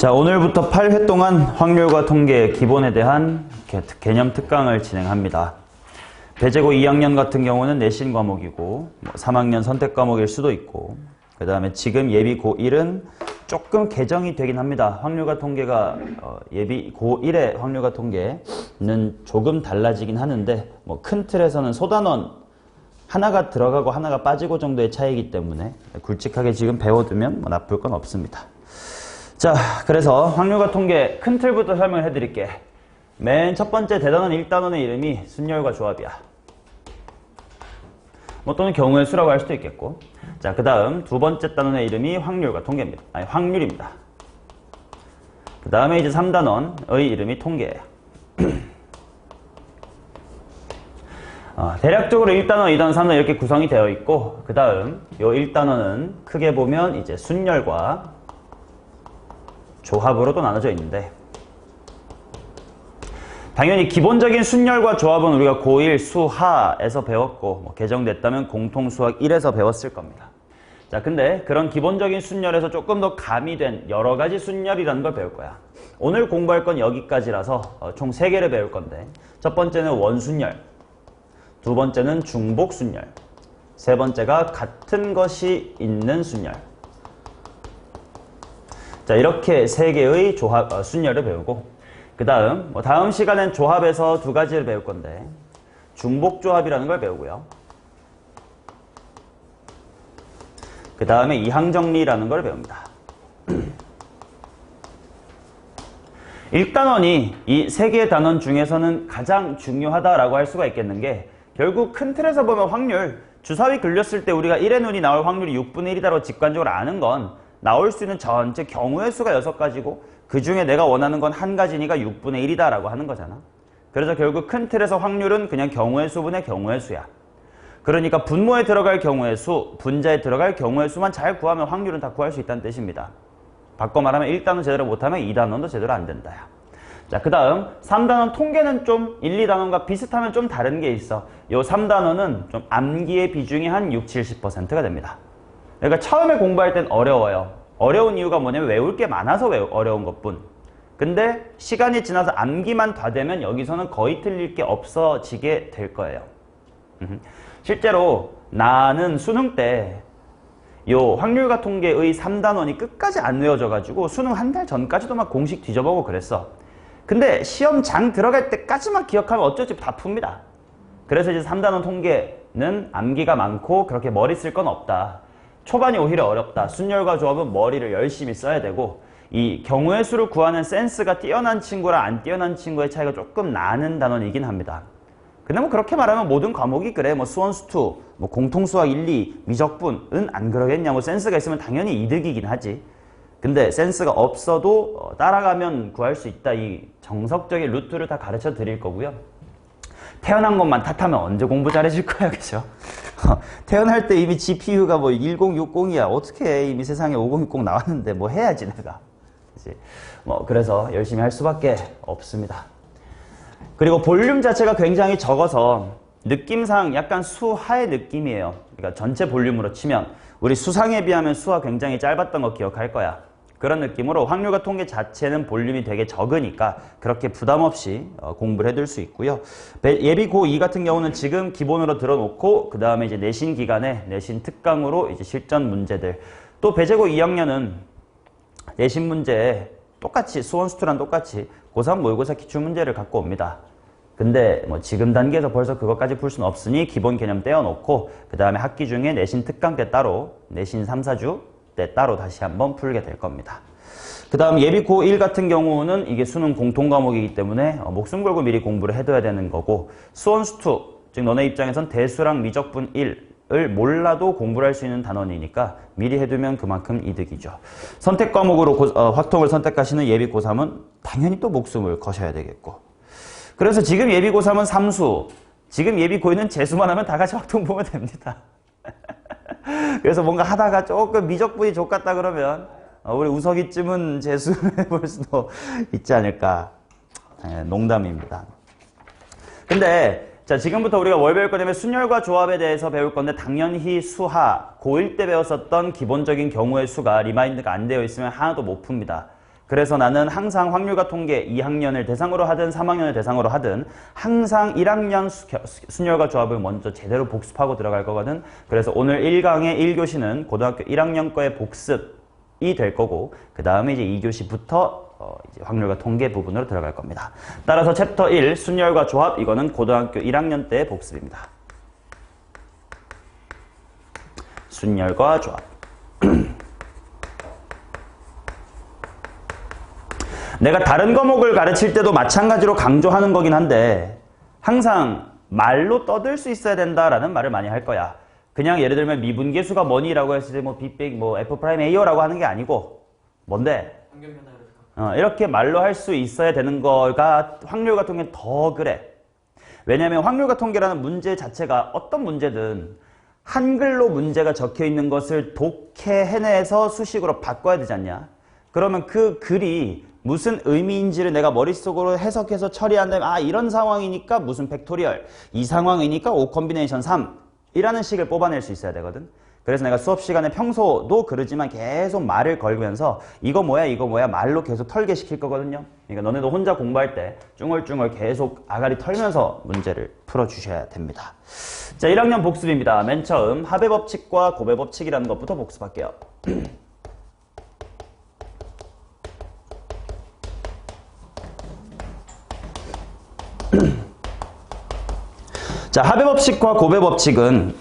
자, 오늘부터 8회 동안 확률과 통계 기본에 대한 개념 특강을 진행합니다. 배제고 2학년 같은 경우는 내신 과목이고 3학년 선택 과목일 수도 있고, 그 다음에 지금 예비 고1은 조금 개정이 되긴 합니다. 확률과 통계가 예비 고1의 확률과 통계는 조금 달라지긴 하는데, 뭐 큰 틀에서는 소단원 하나가 들어가고 하나가 빠지고 정도의 차이이기 때문에 굵직하게 지금 배워두면 뭐 나쁠 건 없습니다. 자, 그래서 확률과 통계 큰 틀부터 설명을 해드릴게. 맨 첫 번째 대단원 1단원의 이름이 순열과 조합이야. 뭐 또는 경우의 수라고 할 수도 있겠고. 자, 그 다음 두 번째 단원의 이름이 확률과 통계입니다. 아니, 확률입니다. 그 다음에 이제 3단원의 이름이 통계예요. 대략적으로 1단원, 2단원, 3단원 이렇게 구성이 되어 있고, 그 다음 요 1단원은 크게 보면 이제 순열과 조합으로도 나눠져 있는데, 당연히 기본적인 순열과 조합은 우리가 고1 수하에서 배웠고, 뭐 개정됐다면 공통수학 1에서 배웠을 겁니다. 자, 근데 그런 기본적인 순열에서 조금 더 가미된 여러 가지 순열이라는 걸 배울 거야. 오늘 공부할 건 여기까지라서 총 3개를 배울 건데, 첫 번째는 원순열, 두 번째는 중복순열, 세 번째가 같은 것이 있는 순열. 자, 이렇게 3개의 조합, 순열을 배우고, 그 다음 다음 시간엔 조합에서 2가지를 배울 건데, 중복조합이라는 걸 배우고요. 그 다음에 이항정리라는 걸 배웁니다. 1단원이 이 3개의 단원 중에서는 가장 중요하다라고 할 수가 있겠는 게, 결국 큰 틀에서 보면 확률, 주사위 긁렸을 때 우리가 1의 눈이 나올 확률이 6분의 1이다라고 직관적으로 아는 건, 나올 수 있는 전체 경우의 수가 6가지고 그 중에 내가 원하는 건 1가지니까 6분의 1이다 라고 하는 거잖아. 그래서 결국 큰 틀에서 확률은 그냥 경우의 수분의 경우의 수야. 그러니까 분모에 들어갈 경우의 수, 분자에 들어갈 경우의 수만 잘 구하면 확률은 다 구할 수 있다는 뜻입니다. 바꿔 말하면 1단원 제대로 못하면 2단원도 제대로 안 된다. 자, 그 다음 3단원 통계는 좀 1, 2단원과 비슷하면 좀 다른 게 있어. 요 3단원은 좀 암기의 비중이 한 60, 70%가 됩니다. 그러니까 처음에 공부할 땐 어려워요. 어려운 이유가 뭐냐면 외울 게 많아서 어려운 것뿐. 근데 시간이 지나서 암기만 다 되면 여기서는 거의 틀릴 게 없어지게 될 거예요. 실제로 나는 수능 때 요 확률과 통계의 3단원이 끝까지 안 외워져가지고 수능 한 달 전까지도 막 공식 뒤져보고 그랬어. 근데 시험장 들어갈 때까지만 기억하면 어쩌지 다 풉니다. 그래서 이제 3단원 통계는 암기가 많고 그렇게 머리 쓸 건 없다. 초반이 오히려 어렵다. 순열과 조합은 머리를 열심히 써야 되고, 이 경우의 수를 구하는 센스가 뛰어난 친구랑 안 뛰어난 친구의 차이가 조금 나는 단원이긴 합니다. 근데 뭐 그렇게 말하면 모든 과목이 그래. 뭐 수원수투, 뭐 공통수학 1, 2, 미적분은 안 그러겠냐. 뭐 센스가 있으면 당연히 이득이긴 하지. 근데 센스가 없어도 따라가면 구할 수 있다. 이 정석적인 루트를 다 가르쳐 드릴 거고요. 태어난 것만 탓하면 언제 공부 잘해질 거야, 그죠? 태어날 때 이미 GPU가 뭐 1060이야. 어떻게 해? 이미 세상에 5060 나왔는데 뭐 해야지 내가. 그치? 뭐 그래서 열심히 할 수밖에 없습니다. 그리고 볼륨 자체가 굉장히 적어서 느낌상 약간 수하의 느낌이에요. 그러니까 전체 볼륨으로 치면 우리 수상에 비하면 수하 굉장히 짧았던 거 기억할 거야. 그런 느낌으로 확률과 통계 자체는 볼륨이 되게 적으니까 그렇게 부담 없이 공부를 해둘 수 있고요. 예비 고2 같은 경우는 지금 기본으로 들어놓고, 그 다음에 이제 내신 기간에 내신 특강으로 이제 실전 문제들. 또 배제고 2학년은 내신 문제에 똑같이 수원수투랑 똑같이 고3 모의고사 기출문제를 갖고 옵니다. 근데 뭐 지금 단계에서 벌써 그것까지 풀 수는 없으니 기본 개념 떼어놓고, 그 다음에 학기 중에 내신 특강 때 따로, 내신 3, 4주 때 따로 다시 한번 풀게 될 겁니다. 그 다음 예비 고1 같은 경우는 이게 수능 공통 과목이기 때문에 목숨 걸고 미리 공부를 해둬야 되는 거고, 수원수투, 즉 너네 입장에선 대수랑 미적분 1을 몰라도 공부를 할 수 있는 단원이니까 미리 해두면 그만큼 이득이죠. 선택 과목으로 확통을 선택하시는 예비 고3은 당연히 또 목숨을 거셔야 되겠고, 그래서 지금 예비 고3은 삼수, 지금 예비 고2는 재수만 하면 다 같이 확통 보면 됩니다. 그래서 뭔가 하다가 조금 미적분이 족같다 그러면 우리 우석이쯤은 재수해볼 수도 있지 않을까. 농담입니다. 근데 자, 지금부터 우리가 뭘 배울 거냐면 순열과 조합에 대해서 배울 건데, 당연히 수하 고1 때 배웠었던 기본적인 경우의 수가 리마인드가 안 되어 있으면 하나도 못 풉니다. 그래서 나는 항상 확률과 통계 2학년을 대상으로 하든 3학년을 대상으로 하든 항상 1학년 순열과 조합을 먼저 제대로 복습하고 들어갈 거거든. 그래서 오늘 1강의 1교시는 고등학교 1학년 거의 복습이 될 거고 그 다음에 이제 2교시부터 이제 확률과 통계 부분으로 들어갈 겁니다. 따라서 챕터 1 순열과 조합 이거는 고등학교 1학년 때의 복습입니다. 순열과 조합. 내가 다른 과목을 가르칠 때도 마찬가지로 강조하는 거긴 한데 항상 말로 떠들 수 있어야 된다라는 말을 많이 할 거야. 그냥 예를 들면 미분계수가 뭐니라고 했을 때 뭐 빅빅 뭐 F'A라고 하는 게 아니고 뭔데? 이렇게 말로 할 수 있어야 되는 거가 확률과 통계는 더 그래. 왜냐하면 확률과 통계라는 문제 자체가 어떤 문제든 한글로 문제가 적혀 있는 것을 독해해내서 수식으로 바꿔야 되지 않냐? 그러면 그 글이 무슨 의미인지를 내가 머릿속으로 해석해서 처리한다면 아 이런 상황이니까 무슨 팩토리얼 이 상황이니까 5 콤비네이션 3 이라는 식을 뽑아낼 수 있어야 되거든. 그래서 내가 수업 시간에 평소도 그러지만 계속 말을 걸면서 이거 뭐야 말로 계속 털게 시킬 거거든요. 그러니까 너네도 혼자 공부할 때 쭝얼쭝얼 계속 아가리 털면서 문제를 풀어주셔야 됩니다. 자, 1학년 복습입니다. 맨 처음 합의 법칙과 고배 법칙이라는 것부터 복습할게요. 자, 합의 법칙과 고배 법칙은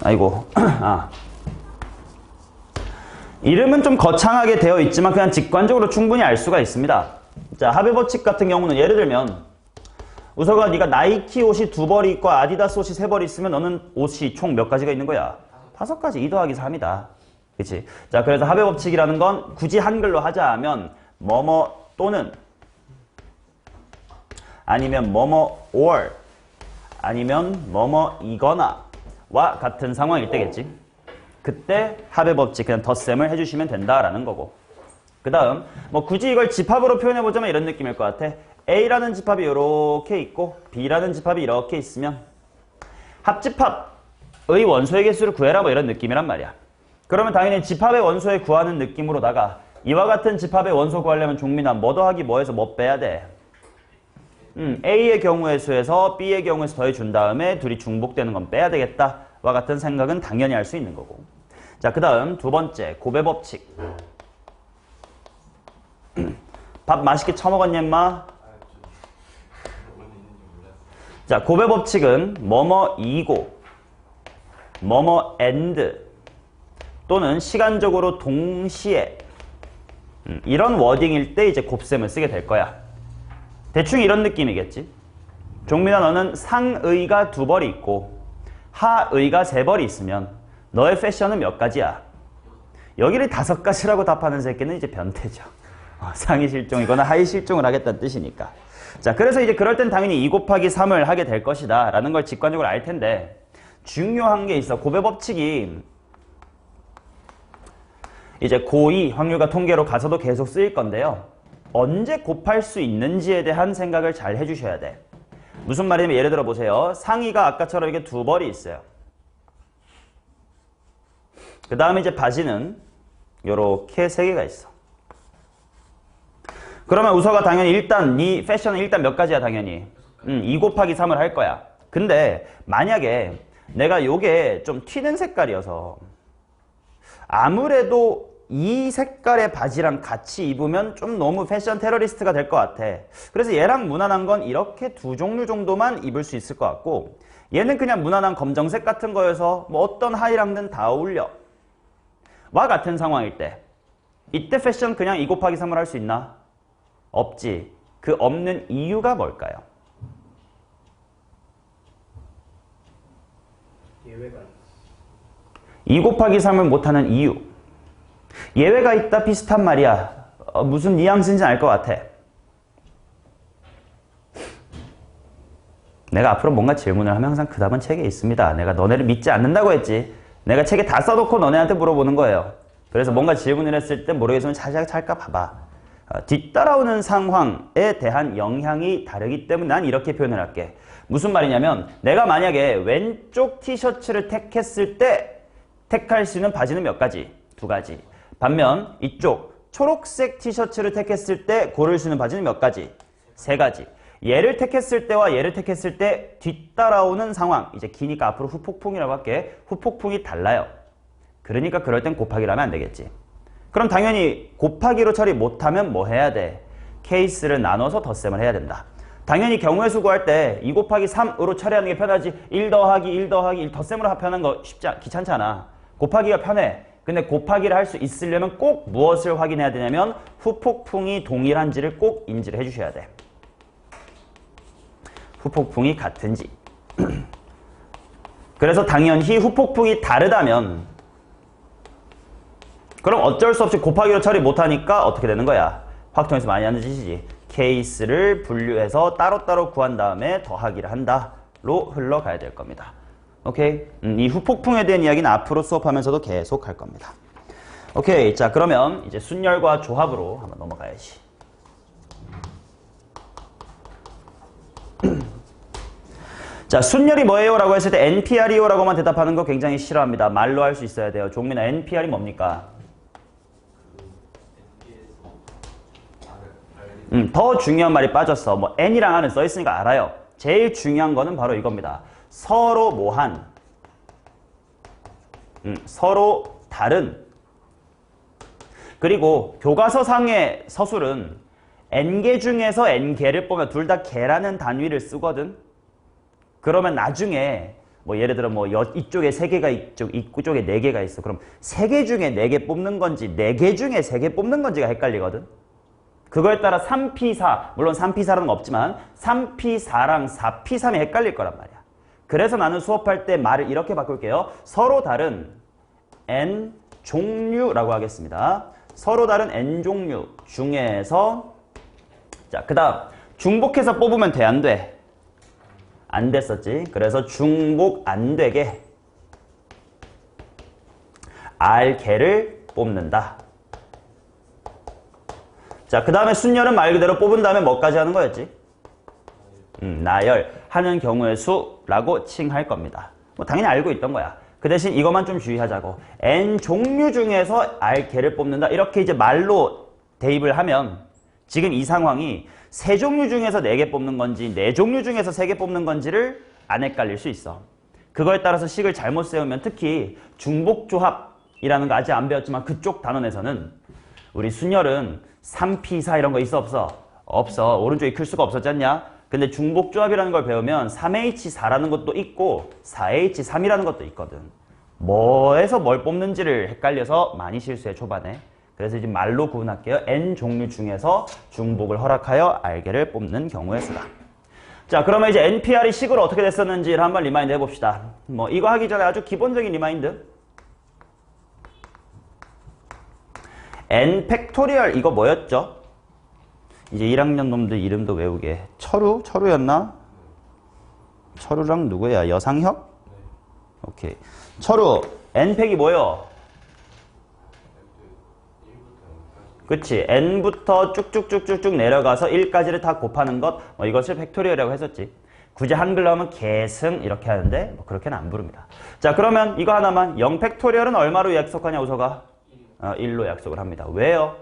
이름은 좀 거창하게 되어 있지만 그냥 직관적으로 충분히 알 수가 있습니다. 자, 합의 법칙 같은 경우는 예를 들면 우서가 네가 나이키 옷이 2벌이 있고 아디다스 옷이 3벌이 있으면 너는 옷이 총 몇 가지가 있는 거야? 5가지. 2 더하기 3이다. 그치? 자, 그래서 합의 법칙이라는 건 굳이 한글로 하자 하면 뭐뭐 또는 아니면 뭐뭐 or 아니면 뭐뭐이거나 와 같은 상황일 때겠지. 그때 합의 법칙 그냥 덧셈을 해주시면 된다라는 거고. 그 다음 뭐 굳이 이걸 집합으로 표현해보자면 이런 느낌일 것 같아. A라는 집합이 이렇게 있고 B라는 집합이 이렇게 있으면 합집합의 원소의 개수를 구해라 뭐 이런 느낌이란 말이야. 그러면 당연히 집합의 원소에 구하는 느낌으로다가 이와 같은 집합의 원소 구하려면 종민아 뭐 더하기 뭐해서 뭐 빼야 돼? A의 경우의 수에서 B의 경우의 수 더해준 다음에 둘이 중복되는 건 빼야 되겠다 와 같은 생각은 당연히 할 수 있는 거고. 자, 그 다음 두 번째 고배 법칙. 밥 맛있게 처먹었냐 임마? 자, 고배 법칙은 뭐뭐이고 뭐뭐 and 또는 시간적으로 동시에 이런 워딩일 때 이제 곱셈을 쓰게 될 거야. 대충 이런 느낌이겠지. 종민아 너는 상의가 2벌이 있고 하의가 3벌이 있으면 너의 패션은 몇 가지야? 여기를 5가지라고 답하는 새끼는 이제 변태죠. 상위 실종이거나 하위 실종을 하겠다는 뜻이니까. 자, 그래서 이제 그럴 땐 당연히 2 곱하기 3을 하게 될 것이다 라는 걸 직관적으로 알 텐데 중요한 게 있어. 고배 법칙이 이제 고2 확률과 통계로 가서도 계속 쓰일 건데요. 언제 곱할 수 있는지에 대한 생각을 잘 해주셔야 돼. 무슨 말이냐면 예를 들어 보세요. 상의가 아까처럼 이렇게 2벌이 있어요. 그 다음에 이제 바지는 요렇게 3개가 있어. 그러면 우서가 당연히 일단 네 패션은 일단 몇 가지야 당연히? 2 곱하기 3을 할 거야. 근데 만약에 내가 요게 좀 튀는 색깔이어서 아무래도 이 색깔의 바지랑 같이 입으면 좀 너무 패션 테러리스트가 될 것 같아. 그래서 얘랑 무난한 건 이렇게 2 종류 정도만 입을 수 있을 것 같고 얘는 그냥 무난한 검정색 같은 거여서 뭐 어떤 하의랑은 다 어울려. 와 같은 상황일 때 이때 패션 그냥 2 곱하기 3을 할 수 있나? 없지. 그 없는 이유가 뭘까요? 예외가 2 곱하기 3을 못하는 이유. 예외가 있다 비슷한 말이야. 무슨 뉘앙스인지 알 것 같아. 내가 앞으로 뭔가 질문을 하면 항상 그 답은 책에 있습니다. 내가 너네를 믿지 않는다고 했지. 내가 책에 다 써놓고 너네한테 물어보는 거예요. 그래서 뭔가 질문을 했을 때 모르겠으면 찰까 봐봐. 뒤따라오는 상황에 대한 영향이 다르기 때문에 난 이렇게 표현을 할게. 무슨 말이냐면 내가 만약에 왼쪽 티셔츠를 택했을 때 택할 수 있는 바지는 몇 가지? 2가지. 반면 이쪽 초록색 티셔츠를 택했을 때 고를 수 있는 바지는 몇 가지? 세 가지. 얘를 택했을 때와 얘를 택했을 때 뒤따라오는 상황. 이제 기니까 앞으로 후폭풍이라고 할게. 후폭풍이 달라요. 그러니까 그럴 땐 곱하기를 하면 안 되겠지. 그럼 당연히 곱하기로 처리 못하면 뭐 해야 돼? 케이스를 나눠서 덧셈을 해야 된다. 당연히 경우의 수 구할 때 2 곱하기 3으로 처리하는 게 편하지. 1 더하기 1 더하기 1 덧셈으로 합하는 거 귀찮잖아. 곱하기가 편해. 근데 곱하기를 할 수 있으려면 꼭 무엇을 확인해야 되냐면 후폭풍이 동일한지를 꼭 인지를 해주셔야 돼. 후폭풍이 같은지. 그래서 당연히 후폭풍이 다르다면 그럼 어쩔 수 없이 곱하기로 처리 못하니까 어떻게 되는 거야? 확통에서 많이 하는 짓이지. 케이스를 분류해서 따로따로 구한 다음에 더하기를 한다로 흘러가야 될 겁니다. 오케이? 이 후폭풍에 대한 이야기는 앞으로 수업하면서도 계속 할 겁니다. 오케이. 자, 그러면 이제 순열과 조합으로 한번 넘어가야지. 자, 순열이 뭐예요? 라고 했을 때 NPR이요? 라고만 대답하는 거 굉장히 싫어합니다. 말로 할 수 있어야 돼요. 종민아, NPR이 뭡니까? 더 중요한 말이 빠졌어. 뭐 N이랑 R은 써있으니까 알아요. 제일 중요한 거는 바로 이겁니다. 서로 뭐한, 서로 다른. 그리고 교과서상의 서술은 N개 중에서 N개를 보면 둘 다 개라는 단위를 쓰거든. 그러면 나중에 뭐 예를 들어 뭐 이쪽에 3개가 이쪽에 4개가 있어. 그럼 3개 중에 4개 뽑는 건지 4개 중에 3개 뽑는 건지가 헷갈리거든. 그거에 따라 3P4, 물론 3P4라는 거 없지만 3P4랑 4P3이 헷갈릴 거란 말이야. 그래서 나는 수업할 때 말을 이렇게 바꿀게요. 서로 다른 N 종류라고 하겠습니다. 서로 다른 N 종류 중에서 자, 그 다음 중복해서 뽑으면 돼, 안 돼? 안 됐었지. 그래서 중복 안 되게 R개를 뽑는다. 자, 그 다음에 순열은 말 그대로 뽑은 다음에 뭐까지 하는 거였지? 나열하는 경우의 수라고 칭할 겁니다. 뭐 당연히 알고 있던 거야. 그 대신 이것만 좀 주의하자고. N 종류 중에서 R개를 뽑는다. 이렇게 이제 말로 대입을 하면 지금 이 상황이 3종류 중에서 4개 뽑는 건지 4종류 중에서 3개 뽑는 건지를 안 헷갈릴 수 있어. 그거에 따라서 식을 잘못 세우면 특히 중복조합이라는 거 아직 안 배웠지만 그쪽 단원에서는 우리 순열은 3P4 이런 거 있어 없어? 없어. 오른쪽에 클 수가 없었지 않냐? 근데 중복조합이라는 걸 배우면 3H4라는 것도 있고 4H3이라는 것도 있거든. 뭐에서 뭘 뽑는지를 헷갈려서 많이 실수해 초반에. 그래서 이제 말로 구분할게요. N 종류 중에서 중복을 허락하여 R개를 뽑는 경우의 수다. 자, 그러면 이제 NPR이 식으로 어떻게 됐었는지를 한번 리마인드 해봅시다. 뭐 이거 하기 전에 아주 기본적인 리마인드. N 팩토리얼 이거 뭐였죠? 이제 1학년 놈들 이름도 외우게. 철우? 철우였나? 철우랑 누구야? 여상혁? 오케이. 철우, N팩이 뭐요? 그치. N부터 쭉쭉쭉쭉쭉 내려가서 1까지를 다 곱하는 것. 뭐 이것을 팩토리얼이라고 했었지. 굳이 한글로 하면 계승 이렇게 하는데 뭐 그렇게는 안 부릅니다. 자, 그러면 이거 하나만. 0 팩토리얼은 얼마로 약속하냐, 우서가? 1로 약속을 합니다. 왜요?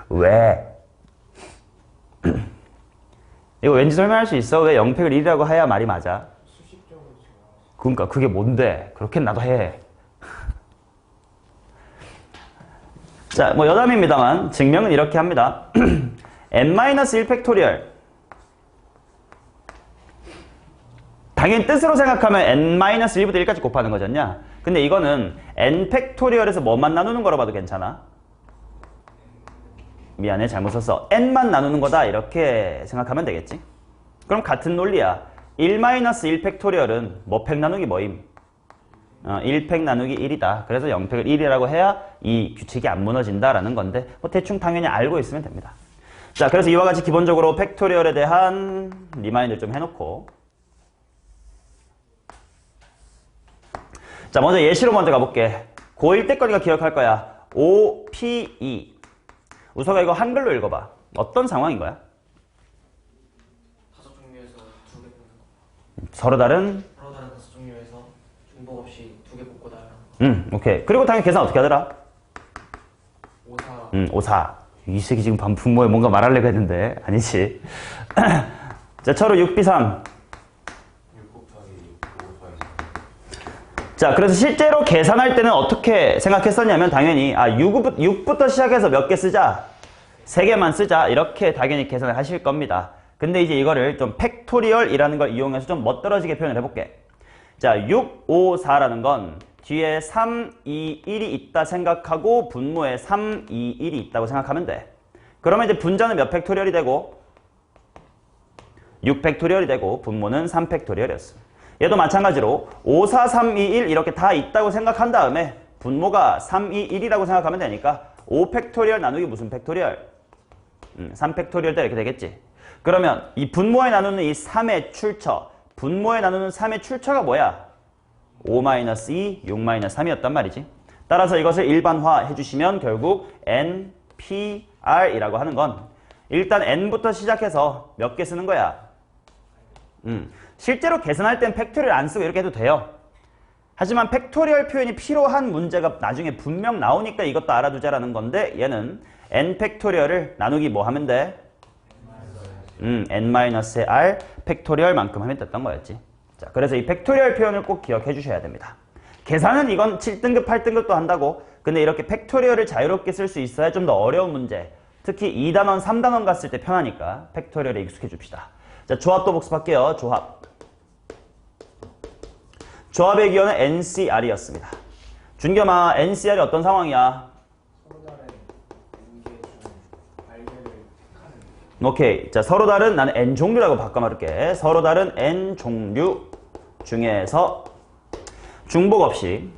왜? 이거 왠지 설명할 수 있어? 왜 0팩을 1이라고 해야 말이 맞아? 그러니까 그게 뭔데? 그렇게 나도 해. 자, 뭐 여담입니다만 증명은 이렇게 합니다. n-1 팩토리얼. 당연히 뜻으로 생각하면 n-1부터 1까지 곱하는 거잖냐? 근데 이거는 n 팩토리얼에서 뭐만 나누는 거로 봐도 괜찮아? 미안해, 잘못 썼어. n만 나누는 거다 이렇게 생각하면 되겠지? 그럼 같은 논리야. 1-1 팩토리얼은 뭐 팩 나누기 뭐임? 1팩 나누기 1이다. 그래서 0팩을 1이라고 해야 이 규칙이 안 무너진다라는 건데 뭐 대충 당연히 알고 있으면 됩니다. 자, 그래서 이와 같이 기본적으로 팩토리얼에 대한 리마인드를 좀 해놓고 자, 먼저 예시로 먼저 가볼게. 고1 때 거니까 기억할 거야. OPE. 우서가 이거 한글로 읽어봐. 어떤 상황인 거야? 5종류에서 2개 뽑는 거. 서로 다른 5종류에서 중복 없이 2개 뽑고 나열하는 거. 오케이. 그리고 당연히 계산 어떻게 하더라? 54. 54. 이 새끼 지금 분모에 뭔가 말하려고 했는데 아니지. 자, 처로 6B3. 6 곱하기 6 곱하기 3. 자, 그래서 실제로 계산할 때는 어떻게 생각했었냐면 당연히 6부터 시작해서 몇 개 쓰자. 3개만 쓰자. 이렇게 당연히 계산을 하실 겁니다. 근데 이제 이거를 좀 팩토리얼이라는 걸 이용해서 좀 멋들어지게 표현을 해볼게. 자, 6, 5, 4라는 건 뒤에 3, 2, 1이 있다 생각하고 분모에 3, 2, 1이 있다고 생각하면 돼. 그러면 이제 분자는 몇 팩토리얼이 되고 6 팩토리얼이 되고 분모는 3 팩토리얼이었어. 얘도 마찬가지로 5, 4, 3, 2, 1 이렇게 다 있다고 생각한 다음에 분모가 3, 2, 1이라고 생각하면 되니까 5 팩토리얼 나누기 무슨 팩토리얼? 3 팩토리얼 때 이렇게 되겠지. 그러면 이 분모에 나누는 이 3의 출처, 분모에 나누는 3의 출처가 뭐야? 5-2, 6-3이었단 말이지. 따라서 이것을 일반화 해주시면 결국 NPR이라고 하는 건 일단 N부터 시작해서 몇 개 쓰는 거야? 실제로 계산할 땐 팩토리얼 안 쓰고 이렇게 해도 돼요. 하지만 팩토리얼 표현이 필요한 문제가 나중에 분명 나오니까 이것도 알아두자라는 건데 얘는 N 팩토리얼을 나누기 뭐 하면 돼? N-의 R 팩토리얼만큼 하면 됐던 거였지. 자, 그래서 이 팩토리얼 표현을 꼭 기억해 주셔야 됩니다. 계산은 이건 7등급, 8등급도 한다고. 근데 이렇게 팩토리얼을 자유롭게 쓸 수 있어야 좀 더 어려운 문제. 특히 2단원, 3단원 갔을 때 편하니까 팩토리얼에 익숙해 줍시다. 자, 조합도 복습할게요. 조합. 조합의 기호는 NCR이었습니다. 준겸아, NCR이 어떤 상황이야? 서로 다른 N개 중 알개를 택하는. 오케이. 자, 서로 다른, 나는 N 종류라고 바꿔 말할게. 서로 다른 N 종류 중에서 중복 없이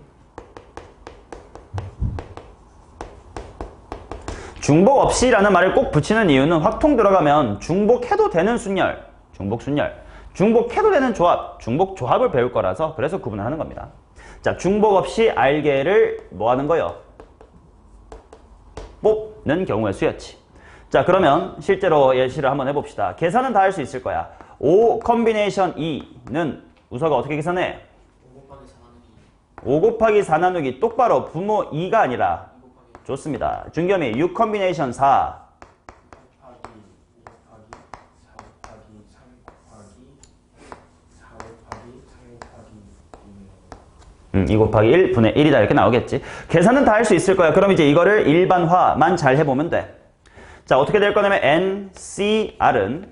중복 없이라는 말을 꼭 붙이는 이유는 확통 들어가면 중복해도 되는 순열, 중복 순열, 중복해도 되는 조합, 중복 조합을 배울 거라서 그래서 구분을 하는 겁니다. 자, 중복 없이 알개를 뭐 하는 거요? 뽑는 경우의 수였지. 자, 그러면 실제로 예시를 한번 해봅시다. 계산은 다 할 수 있을 거야. 5 컨비네이션 2는 우서가 어떻게 계산해? 5 곱하기 4 나누기 5 곱하기 4 나누기 똑바로 부모 2가 아니라 2 곱하기 좋습니다. 준겸이 6 컨비네이션 4 곱하기 5 곱하기 4 곱하기 3 곱하기 4 곱하기 3 곱하기 2. 2 곱하기 1 분의 1이다 이렇게 나오겠지. 계산은 다 할 수 있을 거야. 그럼 이제 이거를 일반화만 잘 해보면 돼. 자, 어떻게 될 거냐면 NCR은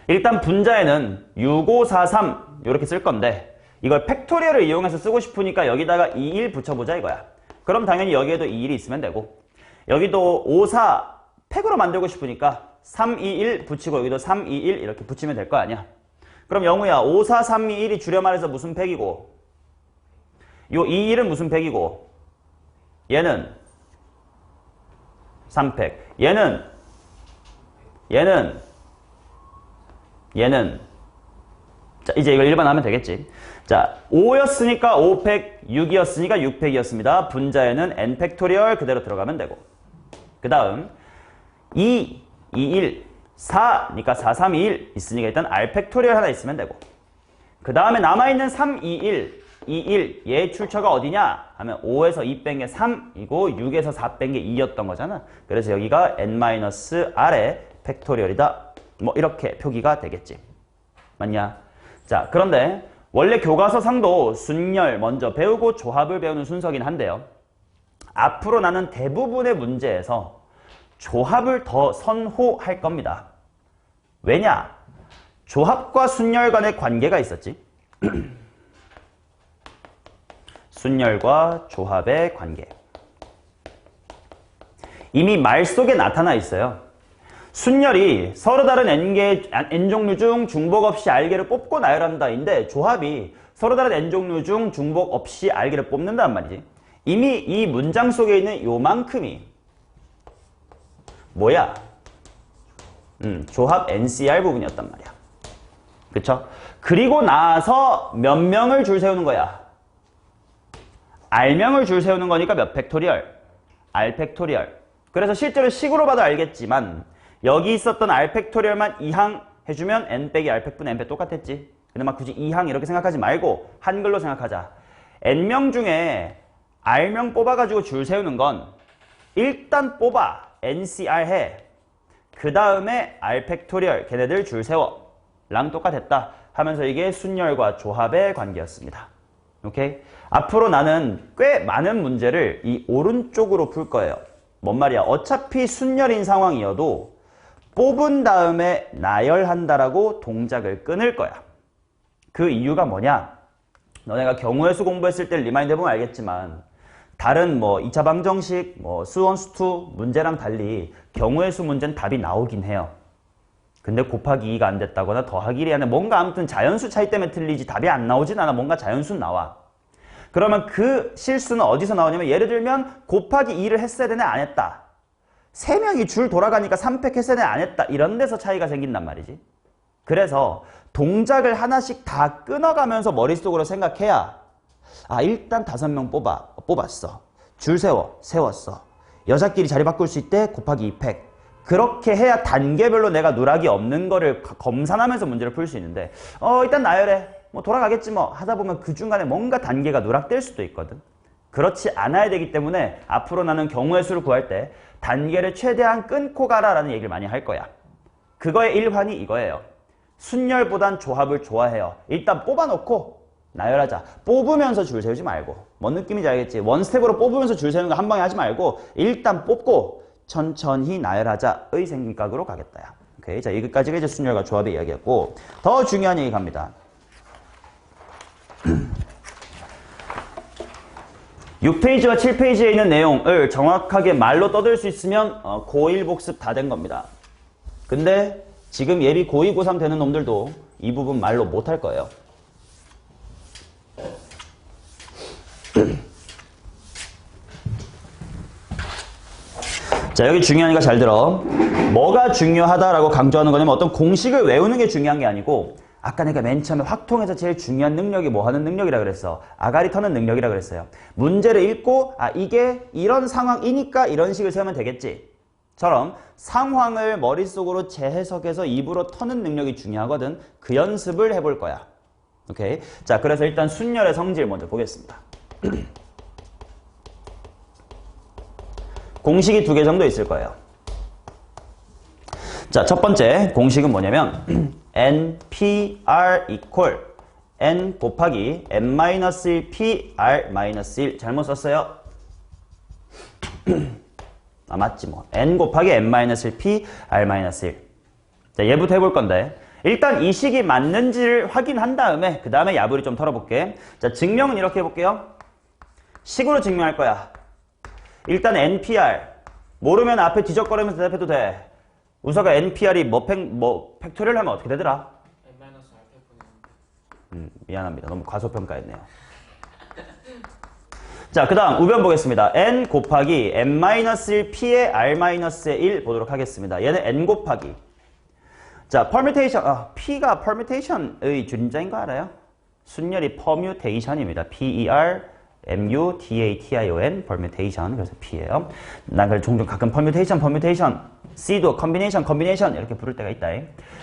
일단 분자에는 6543 이렇게 쓸 건데 이걸 팩토리얼을 이용해서 쓰고 싶으니까 여기다가 21 붙여보자 이거야. 그럼 당연히 여기에도 21이 있으면 되고 여기도 54 팩으로 만들고 싶으니까 321 붙이고 여기도 321 이렇게 붙이면 될 거 아니야. 그럼 영우야 54, 321이 줄여 말해서 무슨 팩이고 요 21은 무슨 팩이고 얘는 3팩 얘는 자, 이제 이걸 일반하면 되겠지. 자, 5였으니까 5팩, 6이었으니까 6팩이었습니다. 분자에는 n 팩토리얼 그대로 들어가면 되고. 그 다음 2, 2, 1, 4니까 4, 3, 2, 1 있으니까 일단 r 팩토리얼 하나 있으면 되고. 그 다음에 남아있는 3, 2, 1, 2, 1 얘의 출처가 어디냐 하면 5에서 2 뺀 게 3이고 6에서 4 뺀 게 2였던 거잖아. 그래서 여기가 n-r의 팩토리얼이다. 뭐 이렇게 표기가 되겠지. 맞냐? 자, 그런데 원래 교과서상도 순열 먼저 배우고 조합을 배우는 순서긴 한데요. 앞으로 나는 대부분의 문제에서 조합을 더 선호할 겁니다. 왜냐? 조합과 순열 간의 관계가 있었지. 순열과 조합의 관계. 이미 말 속에 나타나 있어요. 순열이 서로 다른 N종류 중 중복 없이 알개를 뽑고 나열한다인데 조합이 서로 다른 N종류 중 중복 없이 알개를 뽑는단 말이지. 이미 이 문장 속에 있는 요만큼이 뭐야? 조합 NCR 부분이었단 말이야. 그쵸? 그리고 나서 몇 명을 줄 세우는 거야? R명을 줄 세우는 거니까 몇 팩토리얼? R 팩토리얼. 그래서 실제로 식으로 봐도 알겠지만 여기 있었던 R 팩토리얼만 2항 해주면 N 빼기 R 팩분의 N 팩 똑같았지. 근데 막 굳이 2항 이렇게 생각하지 말고 한글로 생각하자. n명 중에 r명 뽑아가지고 줄 세우는 건 일단 뽑아 ncr 해. 그 다음에 r 팩토리얼 걔네들 줄 세워 랑 똑같았다 하면서 이게 순열과 조합의 관계였습니다. 오케이? 앞으로 나는 꽤 많은 문제를 이 오른쪽으로 풀 거예요. 뭔 말이야? 어차피 순열인 상황이어도 뽑은 다음에 나열한다라고 동작을 끊을 거야. 그 이유가 뭐냐? 너네가 경우의 수 공부했을 때 리마인드 해보면 알겠지만 다른 뭐 2차 방정식, 뭐 수원 수투 문제랑 달리 경우의 수 문제는 답이 나오긴 해요. 근데 곱하기 2가 안 됐다거나 더하기 1이 아니라 뭔가 아무튼 자연수 차이 때문에 틀리지 답이 안 나오진 않아. 뭔가 자연수는 나와. 그러면 그 실수는 어디서 나오냐면 예를 들면 곱하기 2를 했어야 되네 안 했다. 3명이 줄 돌아가니까 3팩 했어야 되네 안 했다. 이런 데서 차이가 생긴단 말이지. 그래서 동작을 하나씩 다 끊어가면서 머릿속으로 생각해야 일단 5명 뽑았어. 줄 세웠어. 여자끼리 자리 바꿀 수 있대 곱하기 2팩. 그렇게 해야 단계별로 내가 누락이 없는 거를 검산하면서 문제를 풀 수 있는데 일단 나열해. 뭐 돌아가겠지 뭐 하다 보면 그 중간에 뭔가 단계가 누락될 수도 있거든. 그렇지 않아야 되기 때문에 앞으로 나는 경우의 수를 구할 때 단계를 최대한 끊고 가라라는 얘기를 많이 할 거야. 그거의 일환이 이거예요. 순열보단 조합을 좋아해요. 일단 뽑아놓고 나열하자. 뽑으면서 줄 세우지 말고. 뭔 느낌인지 알겠지? 원스텝으로 뽑으면서 줄 세우는 거 한 방에 하지 말고 일단 뽑고 천천히 나열하자의 생각으로 가겠다. 야. 오케이. 자, 여기까지가 이제 순열과 조합의 이야기였고 더 중요한 얘기 갑니다. 6페이지와 7페이지에 있는 내용을 정확하게 말로 떠들 수 있으면 고1 복습 다 된 겁니다. 근데 지금 예비 고2, 고3 되는 놈들도 이 부분 말로 못할 거예요. 자, 여기 중요한 거 잘 들어. 뭐가 중요하다라고 강조하는 거냐면 어떤 공식을 외우는 게 중요한 게 아니고 아까 내가 맨 처음에 확통에서 제일 중요한 능력이 뭐 하는 능력이라 그랬어? 아가리 터는 능력이라 그랬어요. 문제를 읽고 이게 이런 상황이니까 이런 식을 세우면 되겠지. 처럼 상황을 머릿속으로 재해석해서 입으로 터는 능력이 중요하거든. 그 연습을 해볼 거야. 오케이. 자, 그래서 일단 순열의 성질 먼저 보겠습니다. 공식이 2개 정도 있을 거예요. 자, 첫 번째 공식은 뭐냐면 NPR equal N 곱하기 N-1 PR-1 잘못 썼어요. 맞지 뭐. N 곱하기 N-1 PR-1 자, 얘부터 해볼 건데 일단 이 식이 맞는지를 확인한 다음에 그 다음에 야부리 좀 털어볼게. 자, 증명은 이렇게 해볼게요. 식으로 증명할 거야. 일단 NPR 모르면 앞에 뒤적거리면서 대답해도 돼. 우서가 NPR이 팩토리얼 하면 어떻게 되더라? 미안합니다. 너무 과소평가했네요. 자, 그 다음 우변 보겠습니다. N 곱하기 N-1 P의 R-의 1 보도록 하겠습니다. 얘는 N 곱하기. 자, permutation. P가 permutation의 줄임자인 거 알아요? 순열이 permutation입니다. P-E-R-M-U-T-A-T-I-O-N permutation. 그래서 P예요. 난 그걸 종종 가끔 permutation C도 combination 이렇게 부를 때가 있다.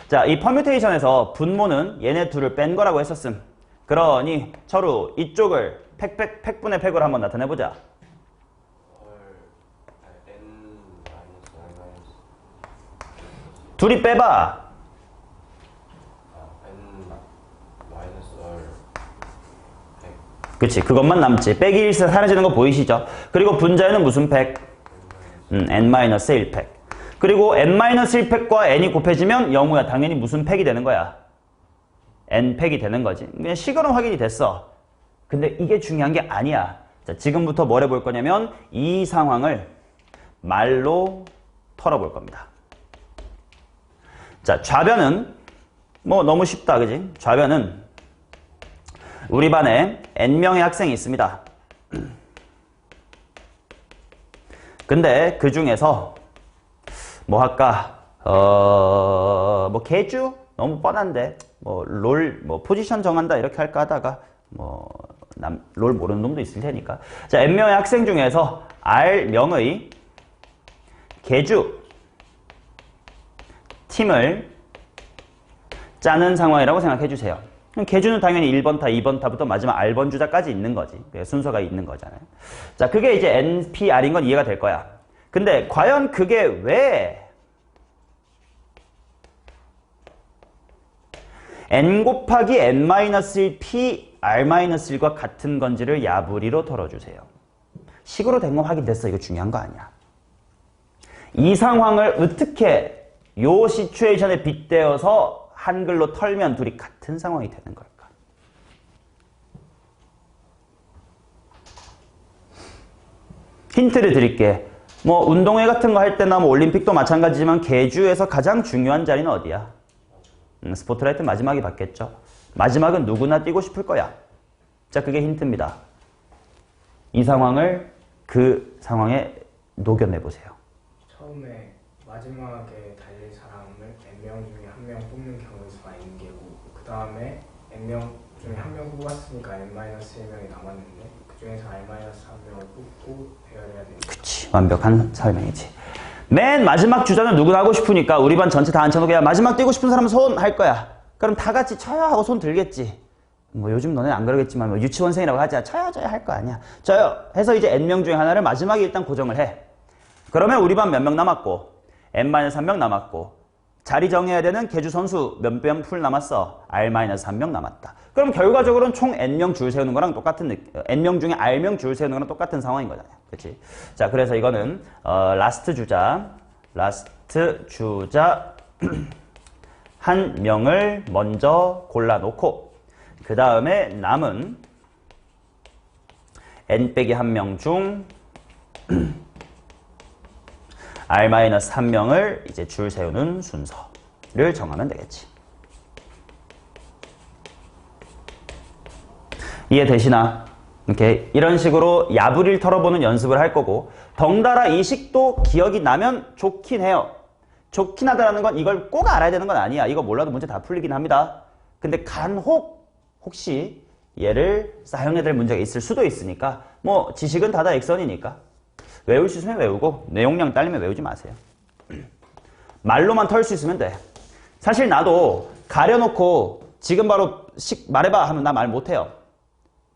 자, 이 permutation에서 분모는 얘네 둘을 뺀 거라고 했었음. 그러니 철우 이쪽을 팩분의 팩으로 한번 나타내보자. 둘이 빼봐. 그치, 그것만 남지. 빼기 1 사라지는 거 보이시죠? 그리고 분자에는 무슨 팩? N-1 팩. 그리고 N-1 팩과 N이 곱해지면 영우야. 당연히 무슨 팩이 되는 거야? N 팩이 되는 거지. 그냥 식으로 확인이 됐어. 근데 이게 중요한 게 아니야. 자, 지금부터 뭘 해볼 거냐면 이 상황을 말로 털어볼 겁니다. 자, 좌변은 뭐 너무 쉽다, 그지? 좌변은 우리 반에 N명의 학생이 있습니다. 근데 그 중에서 뭐 할까? 뭐 개주? 너무 뻔한데. 포지션 정한다 이렇게 할까 하다가 롤 모르는 놈도 있을 테니까. 자, N명의 학생 중에서 R명의 개주 팀을 짜는 상황이라고 생각해 주세요. 계주는 당연히 1번 타, 2번 타부터 마지막 R번 주자까지 있는 거지. 순서가 있는 거잖아요. 자, 그게 이제 NPR인 건 이해가 될 거야. 근데 과연 그게 왜 n 곱하기 n-1 p r-1과 같은 건지를 야부리로 털어주세요. 식으로 된 거 확인됐어. 이거 중요한 거 아니야. 이 상황을 어떻게 요 시츄에이션에 빗대어서 한글로 털면 둘이 같은 상황이 되는 걸까? 힌트를 드릴게. 뭐 운동회 같은 거 할 때나 뭐 올림픽도 마찬가지지만 계주에서 가장 중요한 자리는 어디야? 스포트라이트 마지막에 받겠죠. 마지막은 누구나 뛰고 싶을 거야. 자, 그게 힌트입니다. 이 상황을 그 상황에 녹여내보세요. 처음에 마지막에 달릴 사람을 n명 중에 한 명 뽑는 경우의 수가 n개고 그 다음에 n명 중에 한 명 뽑았으니까 n-1명이 남았는데 그 중에서 r-1명을 뽑고 배열해야 되는 거죠. 그치, 완벽한 설명이지. 맨 마지막 주자는 누구나 하고 싶으니까 우리 반 전체 다 앉혀놓고 야 마지막 뛰고 싶은 사람은 손 할 거야. 그럼 다 같이 쳐요 하고 손 들겠지. 뭐 요즘 너네 안 그러겠지만 뭐 유치원생이라고 하자. 쳐요 저요 할 거 아니야. 저요 해서 이제 n명 중에 하나를 마지막에 일단 고정을 해. 그러면 우리 반 몇 명 남았고 n-3명 남았고 자리 정해야 되는 계주 선수 몇 명 풀 남았어? r-3명 남았다. 그럼 결과적으로는 총 n명 줄 세우는 거랑 똑같은 n명 중에 r명 줄 세우는 거랑 똑같은 상황인 거잖아요. 그렇지? 자, 그래서 이거는 라스트 주자 한 명을 먼저 골라놓고 그 다음에 남은 n-1명 중 r-1명을 이제 줄 세우는 순서를 정하면 되겠지. 이해되시나? 이렇게 이런 식으로 야부리를 털어보는 연습을 할 거고 덩달아 이 식도 기억이 나면 좋긴 해요. 좋긴 하다라는 건 이걸 꼭 알아야 되는 건 아니야. 이거 몰라도 문제 다 풀리긴 합니다. 근데 간혹 혹시 얘를 사용해야 될 문제가 있을 수도 있으니까 뭐 지식은 다다 액선이니까 외울 수 있으면 외우고 내용량 딸리면 외우지 마세요. 말로만 털 수 있으면 돼. 사실 나도 가려놓고 지금 바로 말해봐 하면 나 말 못해요.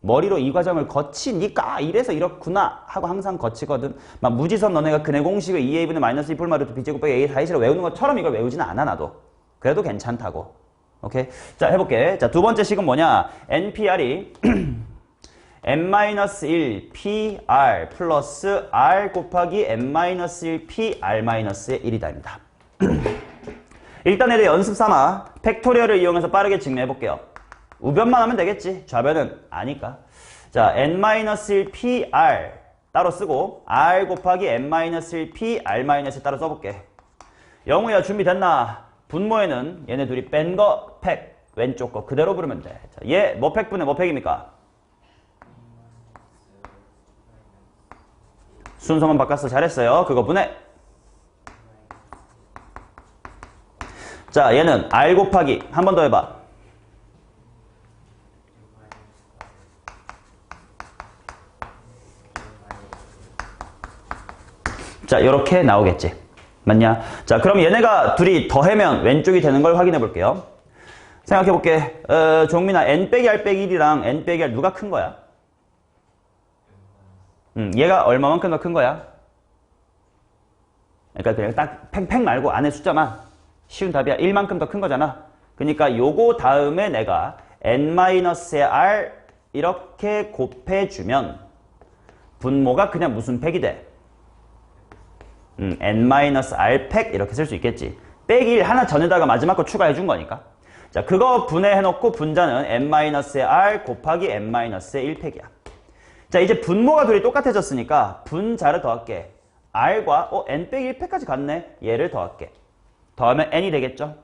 머리로 이 과정을 거치니까 이래서 이렇구나 하고 항상 거치거든. 막 무지선 너네가 근해 공식을 2a분의 마이너스 2 풀마루트 b 제곱 빼기 a 다이시를 외우는 것처럼 이걸 외우지는 않아 나도. 그래도 괜찮다고. 오케이? 자, 해볼게. 자, 두 번째 식은 뭐냐? NPR이 n-1 PR 플러스 r 곱하기 n-1 PR-의 1이다입니다. 일단 얘를 연습 삼아 팩토리얼을 이용해서 빠르게 증명해볼게요. 우변만 하면 되겠지. 좌변은 아니까. 자, n-1 PR 따로 쓰고 r 곱하기 n-1 PR-을 따로 써볼게. 영우야 준비됐나? 분모에는 얘네 둘이 뺀 거 팩, 왼쪽 거 그대로 부르면 돼. 자, 얘 뭐 팩분의 뭐 팩입니까? 순서만 바꿨어. 잘했어요. 그거 분해. 자, 얘는 r 곱하기 한 번 더 해봐. 자, 이렇게 나오겠지. 맞냐? 자, 그럼 얘네가 둘이 더하면 왼쪽이 되는 걸 확인해 볼게요. 생각해 볼게. 종민아, n 빼기 r 빼기 1이랑 n 빼기 r 누가 큰 거야? 얘가 얼마만큼 더 큰 거야? 그러니까 그냥 딱 팽팽 말고 안에 숫자만. 쉬운 답이야. 1만큼 더 큰 거잖아. 그러니까 요거 다음에 내가 n-r 이렇게 곱해주면 분모가 그냥 무슨 팩이 돼? n-r 팩 이렇게 쓸 수 있겠지. 빼기 1 하나 전에다가 마지막 거 추가해 준 거니까. 자, 그거 분해해놓고 분자는 n-r 곱하기 n-1 팩이야. 자, 이제 분모가 둘이 똑같아졌으니까 분자를 더할게. r과 n 빼기 1팩까지 갔네. 얘를 더할게. 더하면 n이 되겠죠.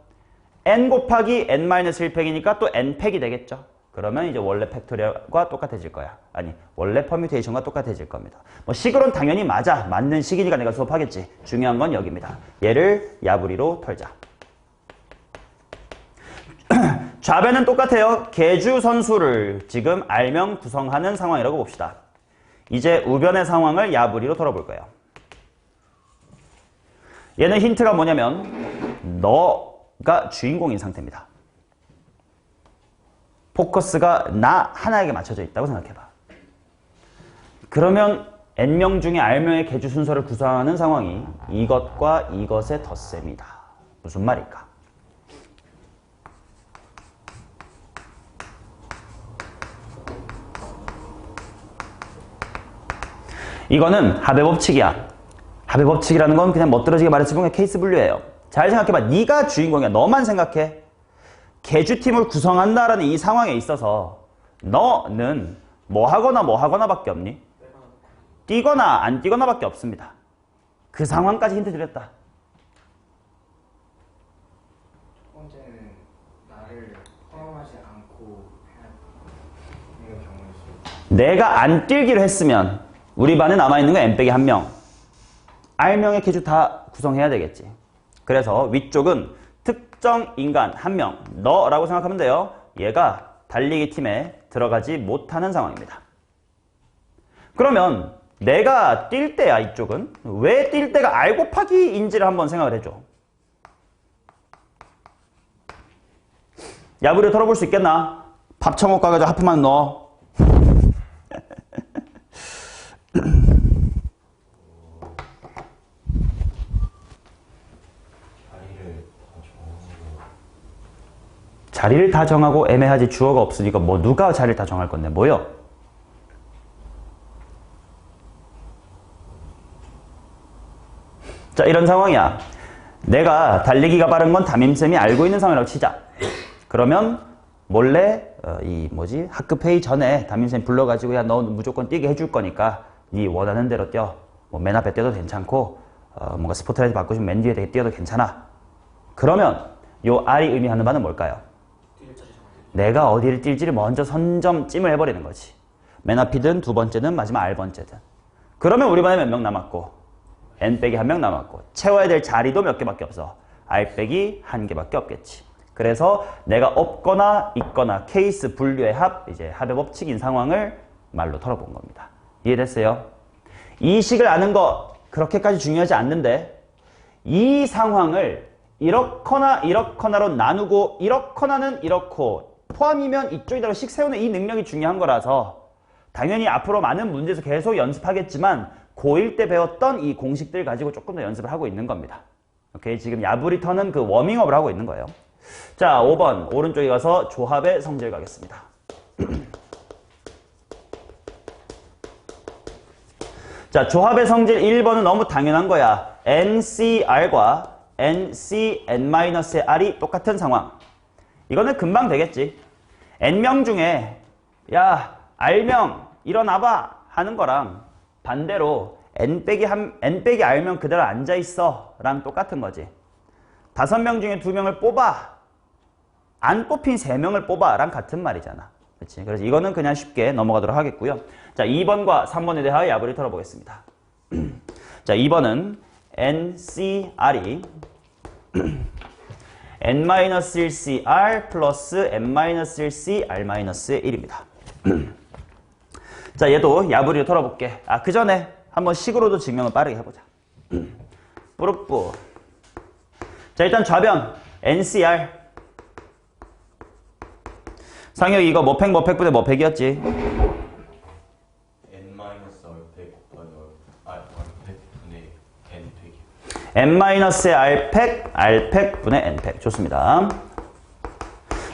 n 곱하기 n-1 팩이니까 또 n 팩이 되겠죠. 그러면 이제 원래 팩토리얼과 똑같아질 거야. 아니, 원래 퍼뮤테이션과 똑같아질 겁니다. 뭐 식으로는 당연히 맞아. 맞는 식이니까 내가 수업하겠지. 중요한 건 여기입니다. 얘를 야부리로 털자. 좌변은 똑같아요. 계주 선수를 지금 R명 구성하는 상황이라고 봅시다. 이제 우변의 상황을 야부리로 털어볼 거예요. 얘는 힌트가 뭐냐면 너가 주인공인 상태입니다. 포커스가 나 하나에게 맞춰져 있다고 생각해봐. 그러면 n명 중에 r명의 계주 순서를 구성하는 상황이 이것과 이것의 덧셈이다. 무슨 말일까? 이거는 합의 법칙이야. 합의 법칙이라는 건 그냥 멋들어지게 말해서 케이스 분류예요. 잘 생각해봐. 네가 주인공이야. 너만 생각해. 계주팀을 구성한다라는 이 상황에 있어서 너는 뭐 하거나 밖에 없니? 뛰거나 안 뛰거나 밖에 없습니다. 그 상황까지 힌트 드렸다. 첫 번째는 나를 포함하지 않고 해야 되는 경우였어요. 내가 안 뛰기로 했으면 우리 반에 남아있는 건 n-1명. r명의 계주 다 구성해야 되겠지. 그래서 위쪽은 특정 인간 한 명, 너라고 생각하면 돼요. 얘가 달리기 팀에 들어가지 못하는 상황입니다. 그러면 내가 뛸 때야, 이쪽은. 왜 뛸 때가 r 곱하기인지를 한번 생각을 해줘. 야구를 털어볼 수 있겠나? 밥처먹 가가지고 하프만 넣어. 자리를 다 정하고 애매하지. 주어가 없으니까 뭐 누가 자리를 다 정할 건데 뭐요? 자, 이런 상황이야. 내가 달리기가 빠른 건 담임쌤이 알고 있는 상황이라고 치자. 그러면 몰래 학급 회의 전에 담임쌤 불러가지고 야, 너 무조건 뛰게 해줄 거니까 네 원하는 대로 뛰어. 뭐 맨 앞에 뛰어도 괜찮고 뭔가 스포트라이트 받고 싶으면 맨 뒤에 뛰어도 괜찮아. 그러면 요 R이 의미하는 바는 뭘까요? 내가 어디를 뛸지를 먼저 선점 찜을 해버리는 거지. 맨 앞이든 두 번째든 마지막 R번째든. 그러면 우리 반에 몇 명 남았고 n-1명 남았고 채워야 될 자리도 몇 개밖에 없어. r-1개밖에 없겠지. 그래서 내가 없거나 있거나 케이스 분류의 이제 합의 법칙인 상황을 말로 털어본 겁니다. 이해됐어요? 이 식을 아는 거 그렇게까지 중요하지 않는데 이 상황을 이렇거나로 나누고 이렇거나는 이렇고 포함이면 이쪽에다가 식 세우는 이 능력이 중요한 거라서 당연히 앞으로 많은 문제에서 계속 연습하겠지만 고1 때 배웠던 이 공식들 가지고 조금 더 연습을 하고 있는 겁니다. 오케이? 지금 야부리 터는 그 워밍업을 하고 있는 거예요. 자, 5번 오른쪽에 가서 조합의 성질 가겠습니다. 자, 조합의 성질 1번은 너무 당연한 거야. NCR과 NCN-의 R이 똑같은 상황. 이거는 금방 되겠지. N명 중에 야, R명 일어나봐 하는 거랑 반대로 N-R명 그대로 앉아있어 랑 똑같은 거지. 5명 중에 2명을 뽑아. 안 뽑힌 3명을 뽑아 랑 같은 말이잖아. 그렇지? 그래서 이거는 그냥 쉽게 넘어가도록 하겠고요. 자, 2번과 3번에 대하여 야부를 털어보겠습니다. 자, 2번은 NCR이 n-1cr 플러스 n-1c r-의 1입니다. 자, 얘도 야부리로 털어볼게. 그 전에 한번 식으로도 증명을 빠르게 해보자. 뿌르뿌. 자, 일단 좌변 NCR. 상혁이 이거 머팩분의 머팩이었지. n-의 r팩, r팩분의 n팩. 좋습니다.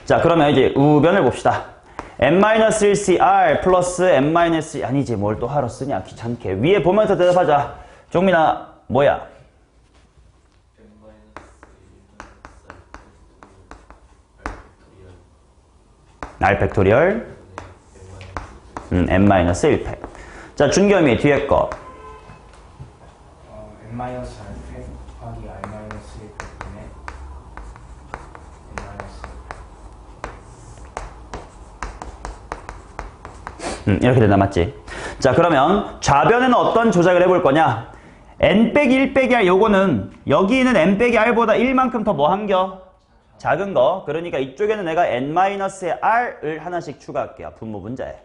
자, 그러면 이제 우변을 봅시다. n-1cr 플러스 n-1 아니지, 뭘 또 하러 쓰냐, 귀찮게. 위에 보면서 대답하자. 종민아, 뭐야? r팩토리얼 n-1팩. 자, 준겸이 뒤에 거. n-r팩 곱하기 r-1팩분의 n-1. 이렇게 된다, 맞지? 자, 그러면 좌변에는 어떤 조작을 해볼 거냐? n-1-r 요거는 여기 있는 n-r보다 1만큼 더 뭐 한겨? 작은 거. 그러니까 이쪽에는 내가 n-의 r을 하나씩 추가할게요. 분모 분자에.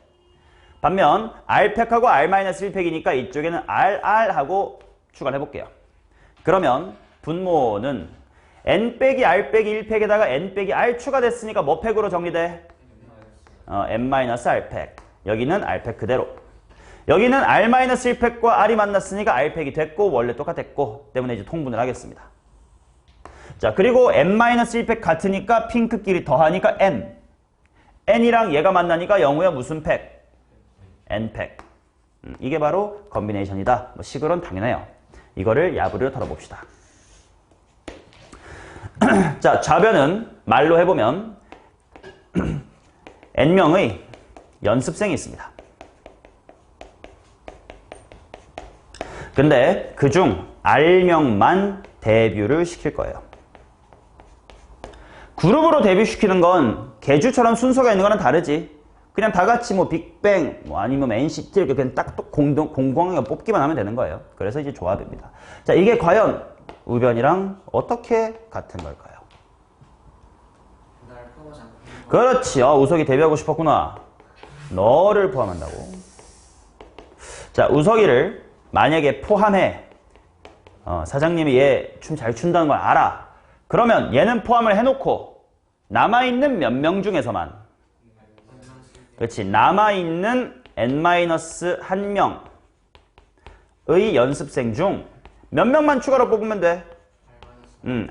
반면 r팩하고 r-1팩이니까 이쪽에는 rr하고 추가를 해볼게요. 그러면 분모는 n-r-1팩에다가 n-r 추가됐으니까 뭐 팩으로 정리돼? n-r팩. 여기는 r팩 그대로. 여기는 r-1팩과 r이 만났으니까 r팩이 됐고 원래 똑같았고 때문에 이제 통분을 하겠습니다. 자, 그리고 n-1팩 같으니까 핑크끼리 더하니까 n. n이랑 얘가 만나니까 영우야 무슨 팩? n팩. 이게 바로 컨비네이션이다. 뭐 식으로는 당연해요. 이거를 야부리로 털어봅시다. 자, 좌변은 말로 해보면 n명의 연습생이 있습니다. 근데 그중 r명만 데뷔를 시킬 거예요. 그룹으로 데뷔시키는 건 개주처럼 순서가 있는 거랑 다르지. 그냥 다 같이 뭐 빅뱅 뭐 아니면 NCT 이렇게 그냥 딱 공공하게 뽑기만 하면 되는 거예요. 그래서 이제 조합입니다. 자, 이게 과연 우변이랑 어떻게 같은 걸까요? 그렇지. 우석이 데뷔하고 싶었구나. 너를 포함한다고. 자, 우석이를 만약에 포함해. 사장님이 얘 춤 잘 춘다는 걸 알아. 그러면 얘는 포함을 해놓고 남아있는 몇 명 중에서만, 그렇지, 남아있는 n-1명의 연습생 중 몇 명만 추가로 뽑으면 돼?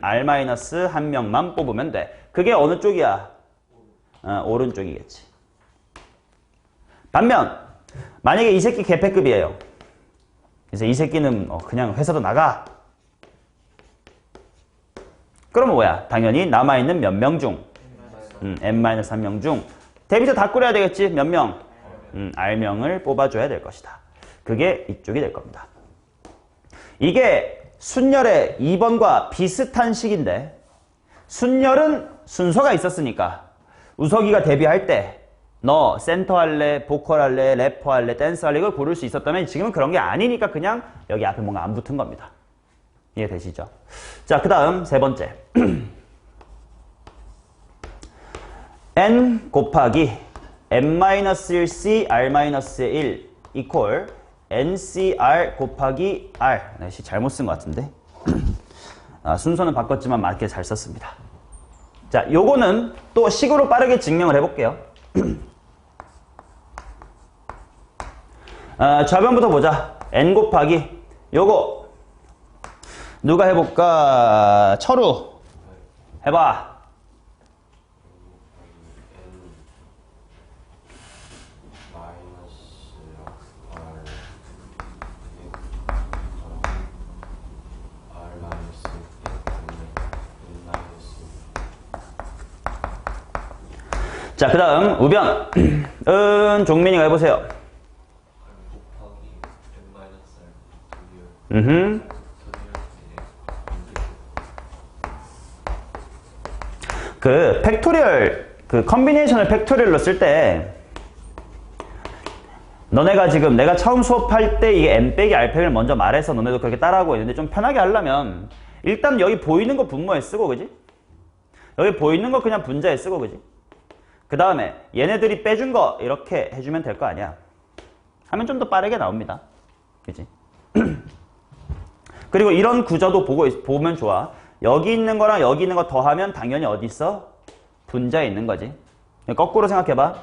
r-1명만 뽑으면 돼. 그게 어느 쪽이야? 오른쪽이겠지. 반면 만약에 이 새끼 개패급이에요. 그래서 이 새끼는 그냥 회사도 나가. 그러면 뭐야? 당연히 남아있는 몇 명 중, n-1명 중 데뷔자 다 꾸려야 되겠지? 몇 명? r명을 뽑아줘야 될 것이다. 그게 이쪽이 될 겁니다. 이게 순열의 2번과 비슷한 식인데 순열은 순서가 있었으니까 우석이가 데뷔할 때 너 센터 할래, 보컬 할래, 래퍼 할래, 댄스 할래 이걸 고를 수 있었다면 지금은 그런 게 아니니까 그냥 여기 앞에 뭔가 안 붙은 겁니다. 이해되시죠? 자, 그 다음 세 번째. n 곱하기 n-1c r-1 equal ncr 곱하기 r. 네, 잘못 쓴 것 같은데. 순서는 바꿨지만 맞게 잘 썼습니다. 자, 요거는 또 식으로 빠르게 증명을 해볼게요. 좌변부터 보자. n 곱하기 요거 누가 해볼까? 철우 해봐. 자, 그 다음 우변. 종민이가 해보세요. 그 팩토리얼, 그 컨비네이션을 팩토리얼로 쓸 때 너네가 지금 내가 처음 수업할 때 이게 n 빼기 r팩을 먼저 말해서 너네도 그렇게 따라하고 있는데 좀 편하게 하려면 일단 여기 보이는 거 분모에 쓰고, 그지? 여기 보이는 거 그냥 분자에 쓰고, 그지? 그 다음에 얘네들이 빼준 거 이렇게 해주면 될 거 아니야. 하면 좀 더 빠르게 나옵니다. 그지? 그리고 이런 구조도 보면 좋아. 여기 있는 거랑 여기 있는 거 더하면 당연히 어디 있어? 분자에 있는 거지. 거꾸로 생각해봐.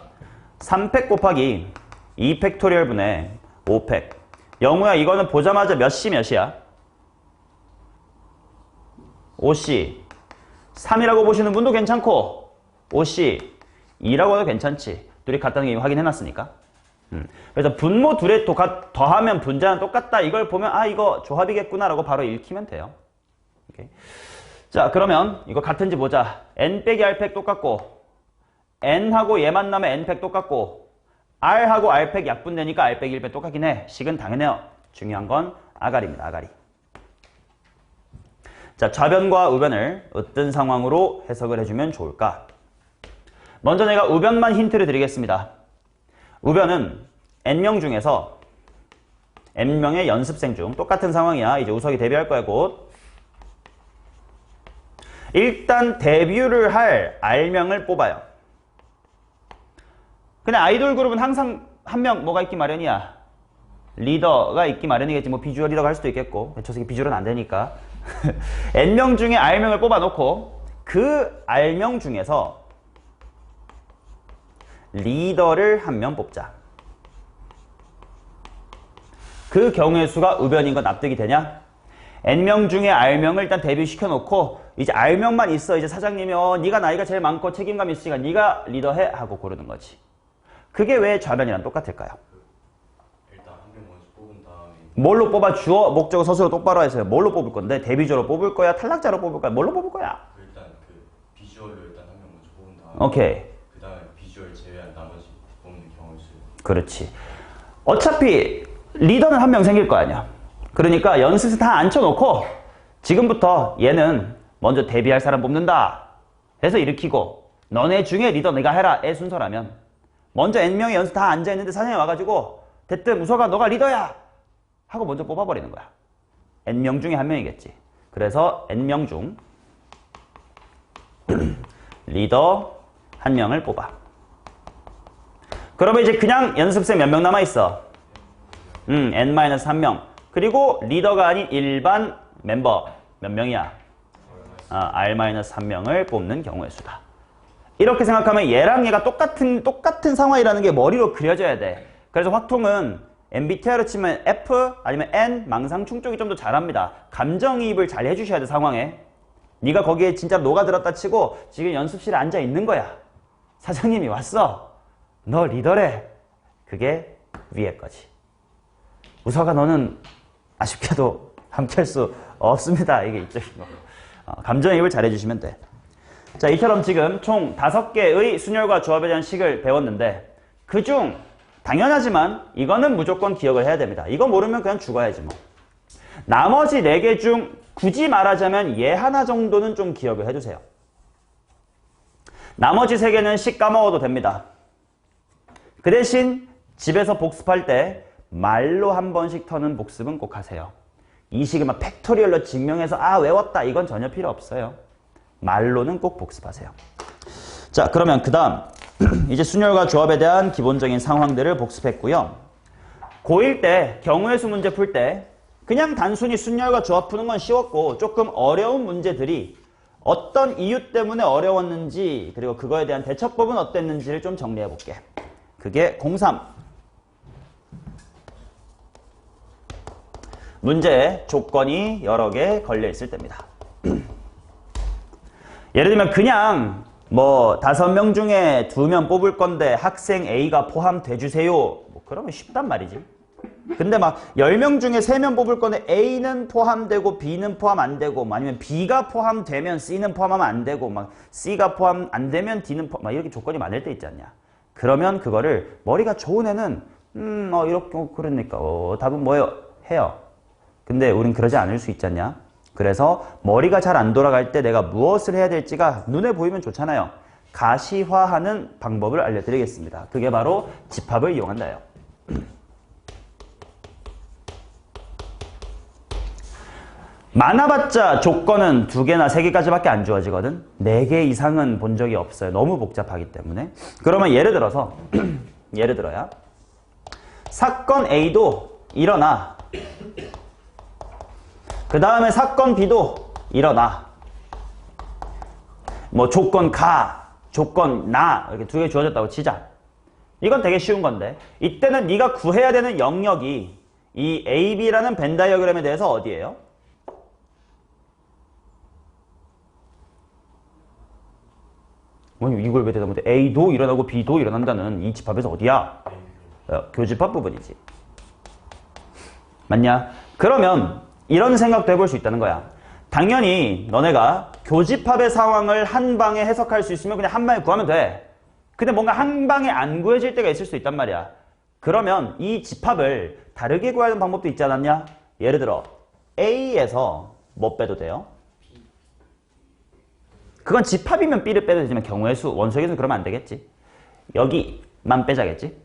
3팩 곱하기 2팩토리얼 분의 5팩. 영우야, 이거는 보자마자 몇 시 몇이야? 5시. 3이라고 보시는 분도 괜찮고 5시 2라고 해도 괜찮지. 둘이 같다는 게 이미 확인해놨으니까. 그래서 분모 둘에 더하면 분자는 똑같다. 이걸 보면 아, 이거 조합이겠구나 라고 바로 읽히면 돼요. 오케이. 자, 그러면 이거 같은지 보자. n 빼기 r팩 똑같고 n하고 얘 만나면 n팩 똑같고 r하고 r팩 약분되니까 r 빼기 1팩 똑같긴 해. 식은 당연해요. 중요한 건 아가리입니다. 아가리. 자, 좌변과 우변을 어떤 상황으로 해석을 해주면 좋을까? 먼저 내가 우변만 힌트를 드리겠습니다. 우변은 n명 중에서 n명의 연습생 중 똑같은 상황이야. 이제 우석이 데뷔할 거야 곧. 일단 데뷔를 할 r명을 뽑아요. 근데 아이돌 그룹은 항상 한 명 뭐가 있기 마련이야. 리더가 있기 마련이겠지. 뭐 비주얼 리더가 할 수도 있겠고. 저 새끼 비주얼은 안 되니까. n명 중에 r명을 뽑아놓고 그 r명 중에서 리더를 한 명 뽑자. 그 경우의 수가 우변인 건 납득이 되냐? N명 중에 R명을 일단 데뷔시켜 놓고 이제 R명만 있어. 이제 사장님이 네가 나이가 제일 많고 책임감 있으니까 네가 리더해 하고 고르는 거지. 그게 왜 좌변이랑 똑같을까요? 일단 한 명 먼저 뽑은 다음에 뭘로 뽑아? 주어, 목적어, 서술어 똑바로 해서요. 뭘로 뽑을 건데? 데뷔조로 뽑을 거야? 탈락자로 뽑을 거야? 뭘로 뽑을 거야? 일단 그 비주얼로 일단 한 명 먼저 뽑은 다음에 오케이. 그 다음에 비주얼 제외한 나머지 뽑는 경우 수. 그렇지. 어차피 리더는 한 명 생길 거 아니야. 그러니까 연습생 다 앉혀놓고 지금부터 얘는 먼저 데뷔할 사람 뽑는다 해서 일으키고 너네 중에 리더 내가 해라의 순서라면 먼저 N명이 연습 다 앉아있는데 사장님이 와가지고 대뜸 우서가 너가 리더야 하고 먼저 뽑아버리는 거야. N명 중에 한 명이겠지. 그래서 N명 중 리더 한 명을 뽑아. 그러면 이제 그냥 연습생 몇 명 남아있어? N-1명. 그리고 리더가 아닌 일반 멤버 몇 명이야? R-1명을 뽑는 경우의 수다. 이렇게 생각하면 얘랑 얘가 똑같은 상황이라는 게 머리로 그려져야 돼. 그래서 확통은 MBTI로 치면 F 아니면 N 망상충 쪽이 좀 더 잘합니다. 감정이입을 잘 해주셔야 돼 상황에. 네가 거기에 진짜 녹아들었다 치고 지금 연습실에 앉아 있는 거야. 사장님이 왔어. 너 리더래. 그게 위에 거지. 우서가 너는 아쉽게도 함께할 수 없습니다. 이게 이쪽인 거. 감정이입을 잘 해주시면 돼. 자, 이처럼 지금 총 5개의 순열과 조합에 대한 식을 배웠는데 그중 당연하지만 이거는 무조건 기억을 해야 됩니다. 이거 모르면 그냥 죽어야지 뭐. 나머지 4개 중 굳이 말하자면 얘 하나 정도는 좀 기억을 해두세요. 나머지 3개는 식 까먹어도 됩니다. 그 대신 집에서 복습할 때 말로 한 번씩 터는 복습은 꼭 하세요. 이 식을 막 팩토리얼로 증명해서 외웠다 이건 전혀 필요 없어요. 말로는 꼭 복습하세요. 자, 그러면 그 다음 이제 순열과 조합에 대한 기본적인 상황들을 복습했고요. 고1 때 경우의 수 문제 풀 때 그냥 단순히 순열과 조합 푸는 건 쉬웠고 조금 어려운 문제들이 어떤 이유 때문에 어려웠는지 그리고 그거에 대한 대처법은 어땠는지를 좀 정리해 볼게. 그게 03 문제에 조건이 여러 개 걸려 있을 때입니다. 예를 들면 그냥 뭐 5명 중에 2명 뽑을 건데 학생 A가 포함돼 주세요. 뭐 그러면 쉽단 말이지. 근데 막 10명 중에 3명 뽑을 건데 A는 포함되고 B는 포함 안 되고 아니면 B가 포함되면 C는 포함하면 안 되고 막 C가 포함 안 되면 D는 포함 막 이렇게 조건이 많을 때 있지 않냐. 그러면 그거를 머리가 좋은 애는 이렇게 그러니까 답은 뭐예요? 해요. 근데 우린 그러지 않을 수 있지 않냐? 그래서 머리가 잘 안 돌아갈 때 내가 무엇을 해야 될지가 눈에 보이면 좋잖아요. 가시화하는 방법을 알려드리겠습니다. 그게 바로 집합을 이용한다요. 많아봤자 조건은 2개나 3개까지밖에 안 주어지거든. 4개 이상은 본 적이 없어요. 너무 복잡하기 때문에. 그러면 예를 들어서 예를 들어야 사건 A도 일어나. 그 다음에 사건 B도 일어나. 뭐 조건 가, 조건 나 이렇게 2개 주어졌다고 치자. 이건 되게 쉬운 건데 이때는 네가 구해야 되는 영역이 이 A, B라는 벤 다이어그램에 대해서 어디예요? 이걸 왜 대답 못해? A도 일어나고 B도 일어난다는 이 집합에서 어디야? 교집합 부분이지. 맞냐? 그러면 이런 생각도 해볼 수 있다는 거야. 당연히 너네가 교집합의 상황을 한 방에 해석할 수 있으면 그냥 한 방에 구하면 돼. 근데 뭔가 한 방에 안 구해질 때가 있을 수 있단 말이야. 그러면 이 집합을 다르게 구하는 방법도 있지 않았냐? 예를 들어 A에서 뭐 빼도 돼요? 그건 집합이면 B를 빼도 되지만 경우의 수, 원소의 수는 그러면 안 되겠지. 여기만 빼자겠지?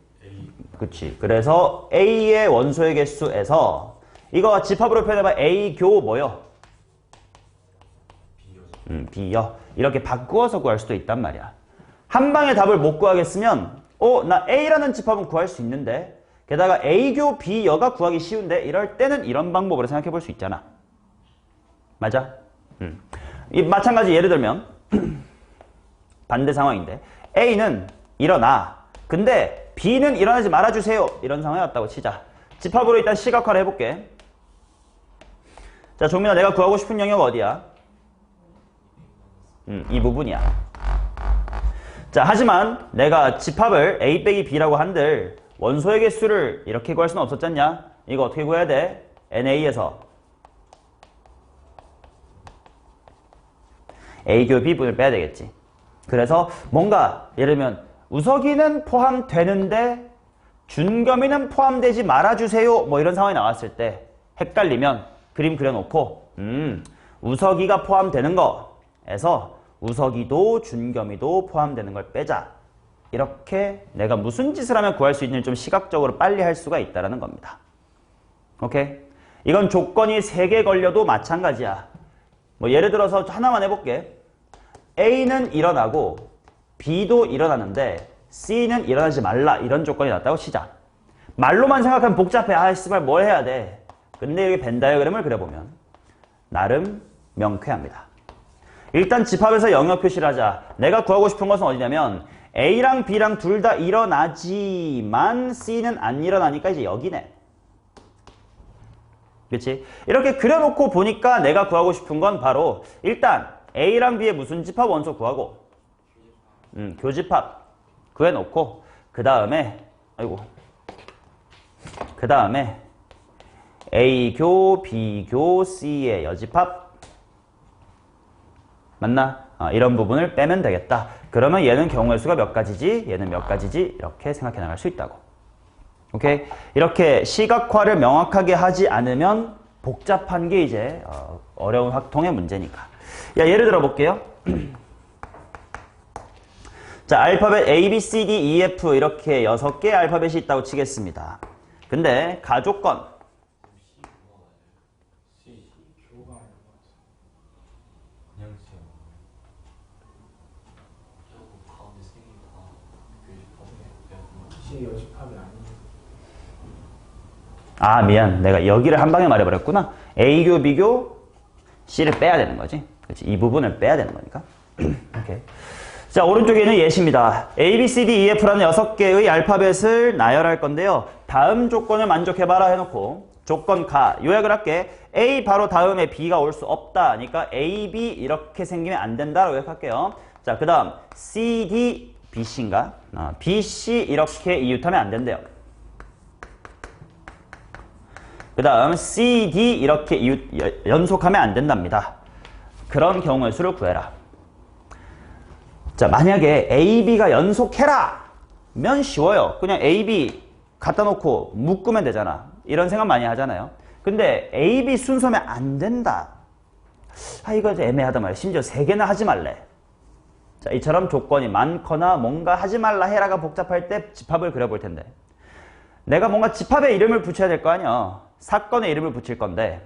그치. 그래서 A의 원소의 개수에서 이거 집합으로 표현해봐. A 교 뭐요? B요. 이렇게 바꾸어서 구할 수도 있단 말이야. 한 방에 답을 못 구하겠으면 나 A라는 집합은 구할 수 있는데 게다가 A교 B여가 구하기 쉬운데 이럴 때는 이런 방법으로 생각해 볼 수 있잖아. 맞아? 이 마찬가지 예를 들면 반대 상황인데 A는 일어나. 근데 B는 일어나지 말아주세요. 이런 상황이 왔다고 치자. 집합으로 일단 시각화를 해볼게. 자, 종민아, 내가 구하고 싶은 영역 어디야? 이 부분이야. 자, 하지만 내가 집합을 A 빼기 B라고 한들 원소의 개수를 이렇게 구할 수는 없었잖냐? 이거 어떻게 구해야 돼? NA에서 A교 B분을 빼야 되겠지. 그래서 뭔가 예를 들면 우석이는 포함되는데 준겸이는 포함되지 말아주세요. 뭐 이런 상황이 나왔을 때 헷갈리면 그림 그려놓고 우석이가 포함되는 거에서 우석이도 준겸이도 포함되는 걸 빼자. 이렇게 내가 무슨 짓을 하면 구할 수 있는지 좀 시각적으로 빨리 할 수가 있다는 겁니다. 오케이? 이건 조건이 3개 걸려도 마찬가지야. 뭐 예를 들어서 하나만 해볼게. A는 일어나고 B도 일어나는데 C는 일어나지 말라. 이런 조건이 났다고 치자. 말로만 생각하면 복잡해. 아, 씨발 뭘 해야 돼. 근데 여기 벤 다이어그램을 그려보면 나름 명쾌합니다. 일단 집합에서 영역 표시를 하자. 내가 구하고 싶은 것은 어디냐면 A랑 B랑 둘 다 일어나지만 C는 안 일어나니까 이제 여기네. 그치? 이렇게 그려놓고 보니까 내가 구하고 싶은 건 바로 일단 A랑 B의 무슨 집합 원소 구하고 교집합 구해놓고 그 다음에 A교 B교 C의 여집합 맞나? 이런 부분을 빼면 되겠다. 그러면 얘는 경우의 수가 몇 가지지? 얘는 몇 가지지? 이렇게 생각해 나갈 수 있다고. 오케이? 이렇게 시각화를 명확하게 하지 않으면 복잡한 게 이제 어려운 확통의 문제니까. 야, 예를 들어 볼게요. 자, 알파벳 A, B, C, D, E, F 이렇게 6개의 알파벳이 있다고 치겠습니다. 근데 가조건 그냥 시험. 저거 가운데 3개 다 C 여집합이 아니에요. 아, 미안. 내가 여기를 한 방에 말해버렸구나. A교, B교, C를 빼야 되는 거지. 그렇지. 이 부분을 빼야 되는 거니까. 오케이. 자, 오른쪽에는 예시입니다. A, B, C, D, E, F라는 6개의 알파벳을 나열할 건데요. 다음 조건을 만족해봐라 해놓고 조건 가. 요약을 할게. A 바로 다음에 B가 올 수 없다. 그러니까 A, B 이렇게 생기면 안 된다라고 요약할게요. 자, 그 다음 C, D, B, C인가? B, C 이렇게 이웃하면 안 된대요. 그 다음 C, D 이렇게 연속하면 안 된답니다. 그런 경우의 수를 구해라. 자, 만약에 A, B가 연속해라! 면 쉬워요. 그냥 A, B 갖다 놓고 묶으면 되잖아. 이런 생각 많이 하잖아요. 근데 A, B 순서면 안 된다. 아, 이거 애매하단 말이야. 심지어 3개나 하지 말래. 자, 이처럼 조건이 많거나 뭔가 하지 말라 해라가 복잡할 때 집합을 그려볼 텐데. 내가 뭔가 집합에 이름을 붙여야 될 거 아니야. 사건에 이름을 붙일 건데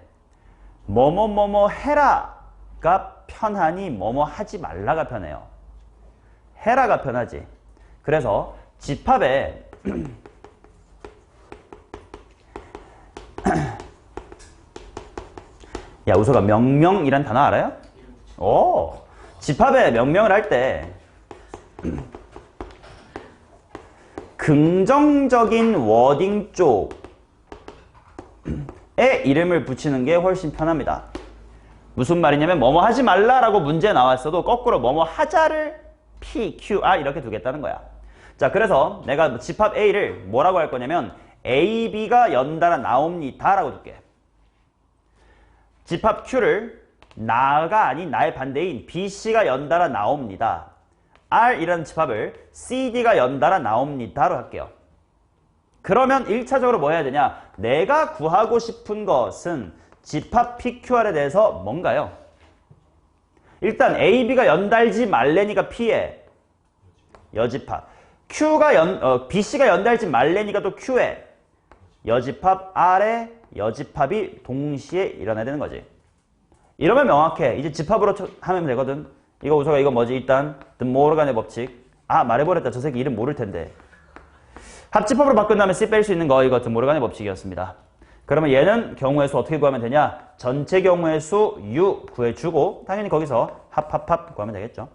뭐뭐뭐뭐 해라가 편하니 뭐뭐 하지 말라가 편해요. 해라가 편하지. 그래서 집합에 야, 우석아, 명명이란 단어 알아요? 오, 집합에 명명을 할 때 긍정적인 워딩 쪽에 이름을 붙이는 게 훨씬 편합니다. 무슨 말이냐면 뭐뭐 하지 말라라고 문제 나왔어도 거꾸로 뭐뭐 하자를 P, Q, R 이렇게 두겠다는 거야. 자, 그래서 내가 집합 A를 뭐라고 할 거냐면 A, B가 연달아 나옵니다 라고 둘게. 집합 Q를 나가 아닌 나의 반대인 B, C가 연달아 나옵니다. R이라는 집합을 C, D가 연달아 나옵니다로 할게요. 그러면 1차적으로 뭐 해야 되냐? 내가 구하고 싶은 것은 집합 PQR에 대해서 뭔가요? 일단 A, B가 연달지 말래니까 P에 여집합. B, C가 연달지 말래니까 또 Q에 여집합, R에 여집합이 동시에 일어나야 되는 거지. 이러면 명확해. 이제 집합으로 하면 되거든. 이거 우서가 이거 뭐지? 일단 드모르간의 법칙. 아, 말해버렸다. 저 새끼 이름 모를 텐데. 합집합으로 바꾼 다음에 C 뺄 수 있는 거, 이거 드모르간의 법칙이었습니다. 그러면 얘는 경우의 수 어떻게 구하면 되냐? 전체 경우의 수 U 구해주고 당연히 거기서 합 구하면 되겠죠.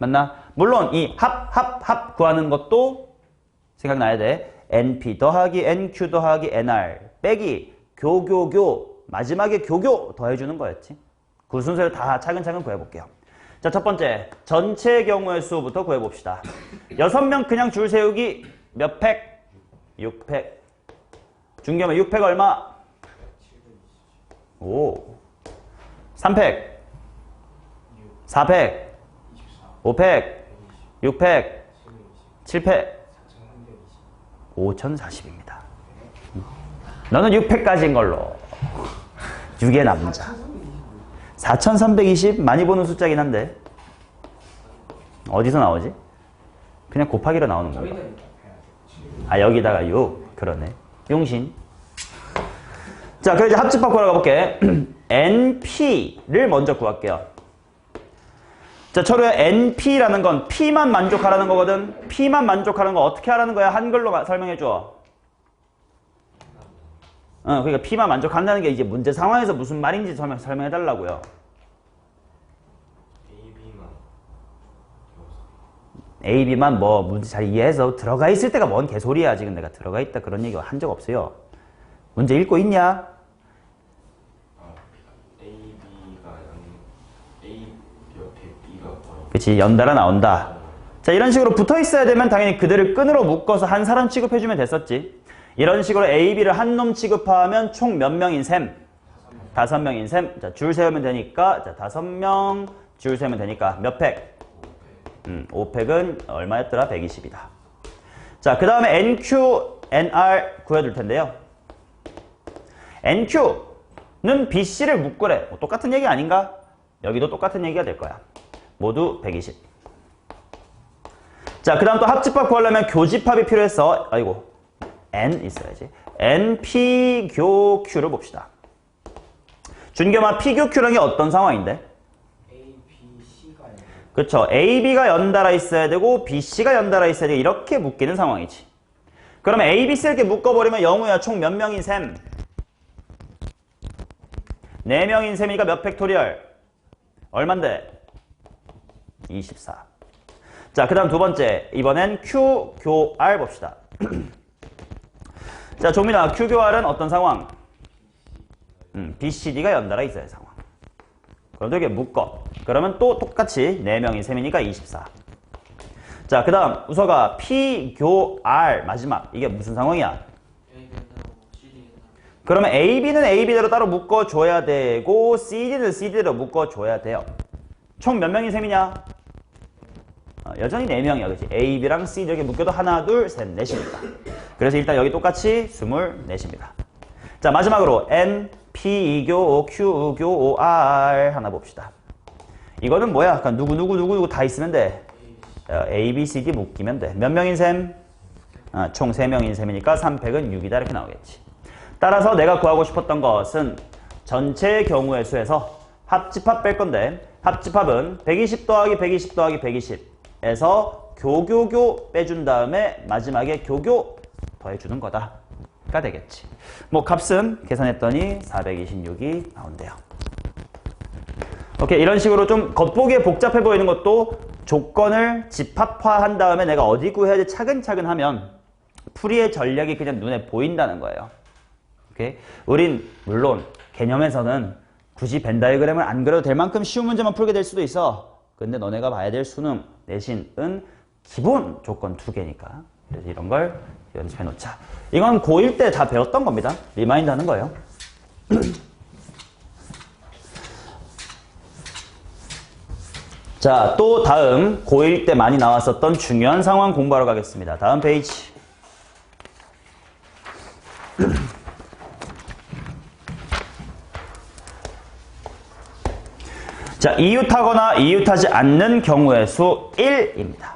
맞나? 물론 이 합 구하는 것도 생각나야 돼. NP 더하기 NQ 더하기 NR 빼기 교교교 마지막에 교교 더해주는 거였지. 그 순서를 다 차근차근 구해볼게요. 자, 첫 번째 전체 경우의 수부터 구해봅시다. 6명 그냥 줄 세우기 몇 팩? 6팩. 중겸은 6팩 얼마? 오. 3팩 4팩 5팩 6팩 7팩 5040입니다. 너는 6팩까지인 걸로. 6의 남자 4320 많이 보는 숫자긴 한데 어디서 나오지? 그냥 곱하기로 나오는 건가? 아 여기다가 6 그러네. 용신. 자 그럼 이제 합집합 구하러 가볼게. NP를 먼저 구할게요. 자 초로에 NP라는 건 P만 만족하라는 거거든. P만 만족하는 거 어떻게 하라는 거야? 한글로 설명해 줘. 그러니까 P만 만족한다는 게 이제 문제 상황에서 무슨 말인지 설명해 달라고요. AB만 뭐 문제 잘 이해해서 들어가 있을 때가 뭔 개소리야. 지금 내가 들어가 있다 그런 얘기 한 적 없어요. 문제 읽고 있냐? 그치 연달아 나온다. 자 이런 식으로 붙어 있어야 되면 당연히 그들을 끈으로 묶어서 한 사람 취급해주면 됐었지. 이런 식으로 A, B를 한 놈 취급하면 총 몇 명인 셈? 5명인 셈. 자, 줄 세우면 되니까 자 5명 줄 세우면 되니까 몇 팩? 5팩은 얼마였더라? 120이다. 자, 그 다음에 NQ, NR 구해둘 텐데요. NQ는 BC를 묶으래. 뭐 똑같은 얘기 아닌가? 여기도 똑같은 얘기가 될 거야. 모두 120. 자, 그 다음 또 합집합 구하려면 교집합이 필요했어. 아이고, N 있어야지. NP교Q를 봅시다. 준겸아, P교Q랑이 어떤 상황인데? A, B, C가 그쵸. AB가 연달아 있어야 되고 BC가 연달아 있어야 되고 이렇게 묶이는 상황이지. 그러면 A, B, C 이렇게 묶어버리면 영우야 총 몇 명인 셈? 4명인 셈이니까 몇 팩토리얼? 얼만데? 24. 자, 그 다음 두 번째. 이번엔 Q, 교, R 봅시다. 자, 종민아, Q, 교, R은 어떤 상황? B, C, D가 연달아 있어야 할 상황. 그럼 또 이렇게 묶어. 그러면 또 똑같이 4명인 셈이니까 24. 자, 그 다음 우서가 P, 교, R 마지막. 이게 무슨 상황이야? 그러면 A, B는 A, B대로 따로 묶어줘야 되고 C, D는 C, D대로 묶어줘야 돼요. 총 몇 명인 셈이냐? 여전히 4명이야. 그치? A, B랑 C 이렇게 묶여도 하나, 둘, 셋, 넷이니까. 그래서 일단 여기 똑같이 24입니다. 자, 마지막으로 N, P, 2교, O, Q, 5교, O, R 하나 봅시다. 이거는 뭐야? 약간 누구 다 있으면 돼. A, B, C, D 묶이면 돼. 몇 명인 셈? 총 3명인 셈이니까 3팩은 6이다 이렇게 나오겠지. 따라서 내가 구하고 싶었던 것은 전체 경우의 수에서 합집합 뺄 건데 합집합은 120 더하기 120 더하기 120에서 교교교 빼준 다음에 마지막에 교교 더해주는 거다가 되겠지. 뭐 값은 계산했더니 426이 나온대요. 오케이, 이런 식으로 좀 겉보기에 복잡해 보이는 것도 조건을 집합화한 다음에 내가 어디 구해야지 차근차근 하면 풀이의 전략이 그냥 눈에 보인다는 거예요. 오케이? 우린 물론 개념에서는 굳이 벤 다이어그램을 안 그려도 될 만큼 쉬운 문제만 풀게 될 수도 있어. 근데 너네가 봐야 될 수능, 내신은 기본 조건 2개니까. 그래서 이런 걸 연습해 놓자. 이건 고1 때 다 배웠던 겁니다. 리마인드 하는 거예요. 자, 또 다음 고1 때 많이 나왔었던 중요한 상황 공부하러 가겠습니다. 다음 페이지. 자, 이웃하거나 이웃하지 않는 경우의 수 1입니다.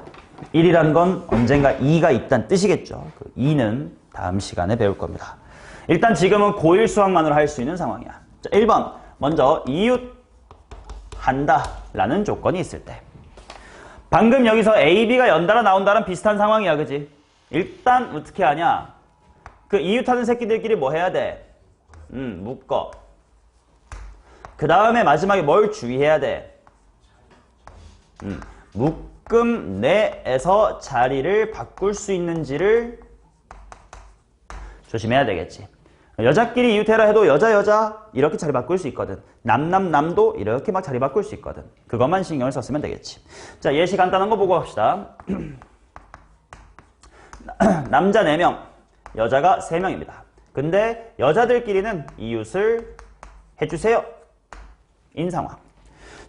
1이라는 건 언젠가 2가 있다는 뜻이겠죠. 그 2는 다음 시간에 배울 겁니다. 일단 지금은 고1 수학만으로 할 수 있는 상황이야. 자, 1번. 먼저 이웃한다 라는 조건이 있을 때. 방금 여기서 A, B가 연달아 나온다는 비슷한 상황이야. 그지? 일단 어떻게 하냐? 그 이웃하는 새끼들끼리 뭐 해야 돼? 묶어. 그 다음에 마지막에 뭘 주의해야 돼? 묶음 내에서 자리를 바꿀 수 있는지를 조심해야 되겠지. 여자끼리 이웃해라 해도 여자 이렇게 자리 바꿀 수 있거든. 남도 이렇게 막 자리 바꿀 수 있거든. 그것만 신경을 썼으면 되겠지. 자, 예시 간단한 거 보고 갑시다. 남자 4명, 여자가 3명입니다. 근데 여자들끼리는 이웃을 해주세요 인 상황.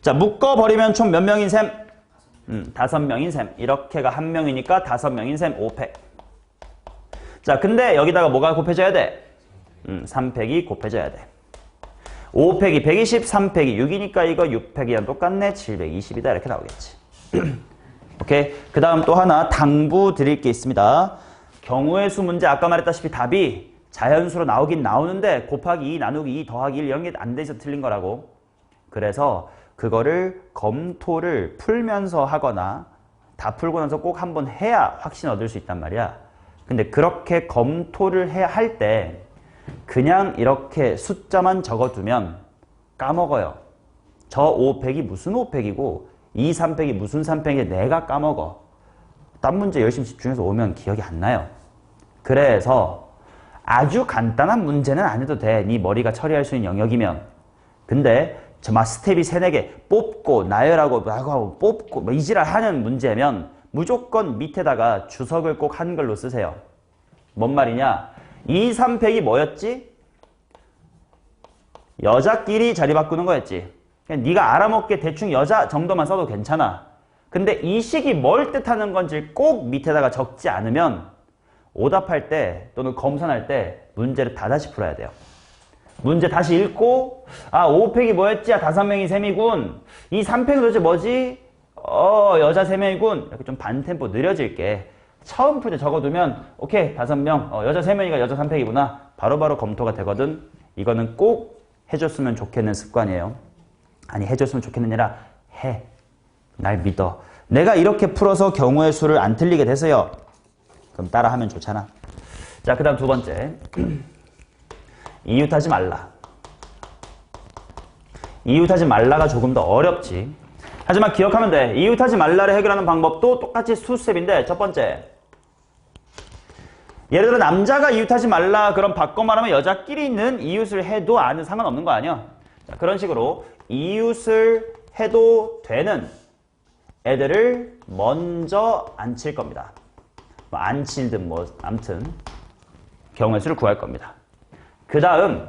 자, 묶어버리면 총 몇 명인 셈? 5명인 셈. 이렇게가 1명이니까 5명인 셈 5팩. 자, 근데 여기다가 뭐가 곱해져야 돼? 3팩이 곱해져야 돼. 5팩이 120, 3팩이 6이니까 이거 6팩이랑 똑같네. 720이다. 이렇게 나오겠지. 오케이. 그 다음 또 하나 당부 드릴 게 있습니다. 경우의 수 문제 아까 말했다시피 답이 자연수로 나오긴 나오는데 곱하기 2, 나누기 2, 더하기 1 이런 게 안 돼서 틀린 거라고. 그래서 그거를 검토를 풀면서 하거나 다 풀고 나서 꼭 한번 해야 확신 얻을 수 있단 말이야. 근데 그렇게 검토를 해야 할 때 그냥 이렇게 숫자만 적어두면 까먹어요. 저 5팩이 무슨 5팩이고 2, 3팩이 무슨 3팩인지 내가 까먹어. 딴 문제 열심히 집중해서 오면 기억이 안 나요. 그래서 아주 간단한 문제는 안 해도 돼. 네 머리가 처리할 수 있는 영역이면. 근데 막 스텝이 3, 4개 뽑고 나열하고 뽑고 뭐 이지랄 하는 문제면 무조건 밑에다가 주석을 꼭 한글로 쓰세요. 뭔 말이냐? 2, 3팩이 뭐였지? 여자끼리 자리 바꾸는 거였지. 그냥 네가 알아먹게 대충 여자 정도만 써도 괜찮아. 근데 이 식이 뭘 뜻하는 건지 꼭 밑에다가 적지 않으면 오답할 때 또는 검산할 때 문제를 다 다시 풀어야 돼요. 문제 다시 읽고 5팩이 뭐였지? 5명이 셈이군. 이 3팩은 도대체 뭐지? 여자 3명이군. 이렇게 좀 반템포 느려질게. 처음 풀 때 적어두면 오케이 5명 여자 3명이니까 여자 3팩이구나. 바로바로 검토가 되거든. 이거는 꼭 해줬으면 좋겠는 습관이에요. 아니 해줬으면 좋겠는 게 아니라 해. 날 믿어. 내가 이렇게 풀어서 경우의 수를 안 틀리게 되세요. 그럼 따라하면 좋잖아. 자, 그 다음 두 번째. 이웃하지 말라. 이웃하지 말라가 조금 더 어렵지. 하지만 기억하면 돼. 이웃하지 말라를 해결하는 방법도 똑같이 수스텝인데 첫 번째. 예를 들어 남자가 이웃하지 말라 그럼 바꿔 말하면 여자끼리는 이웃을 해도 아는 상관없는 거 아니야. 자, 그런 식으로 이웃을 해도 되는 애들을 먼저 앉힐 겁니다. 뭐 앉힐든 뭐 아무튼 경우의 수를 구할 겁니다. 그 다음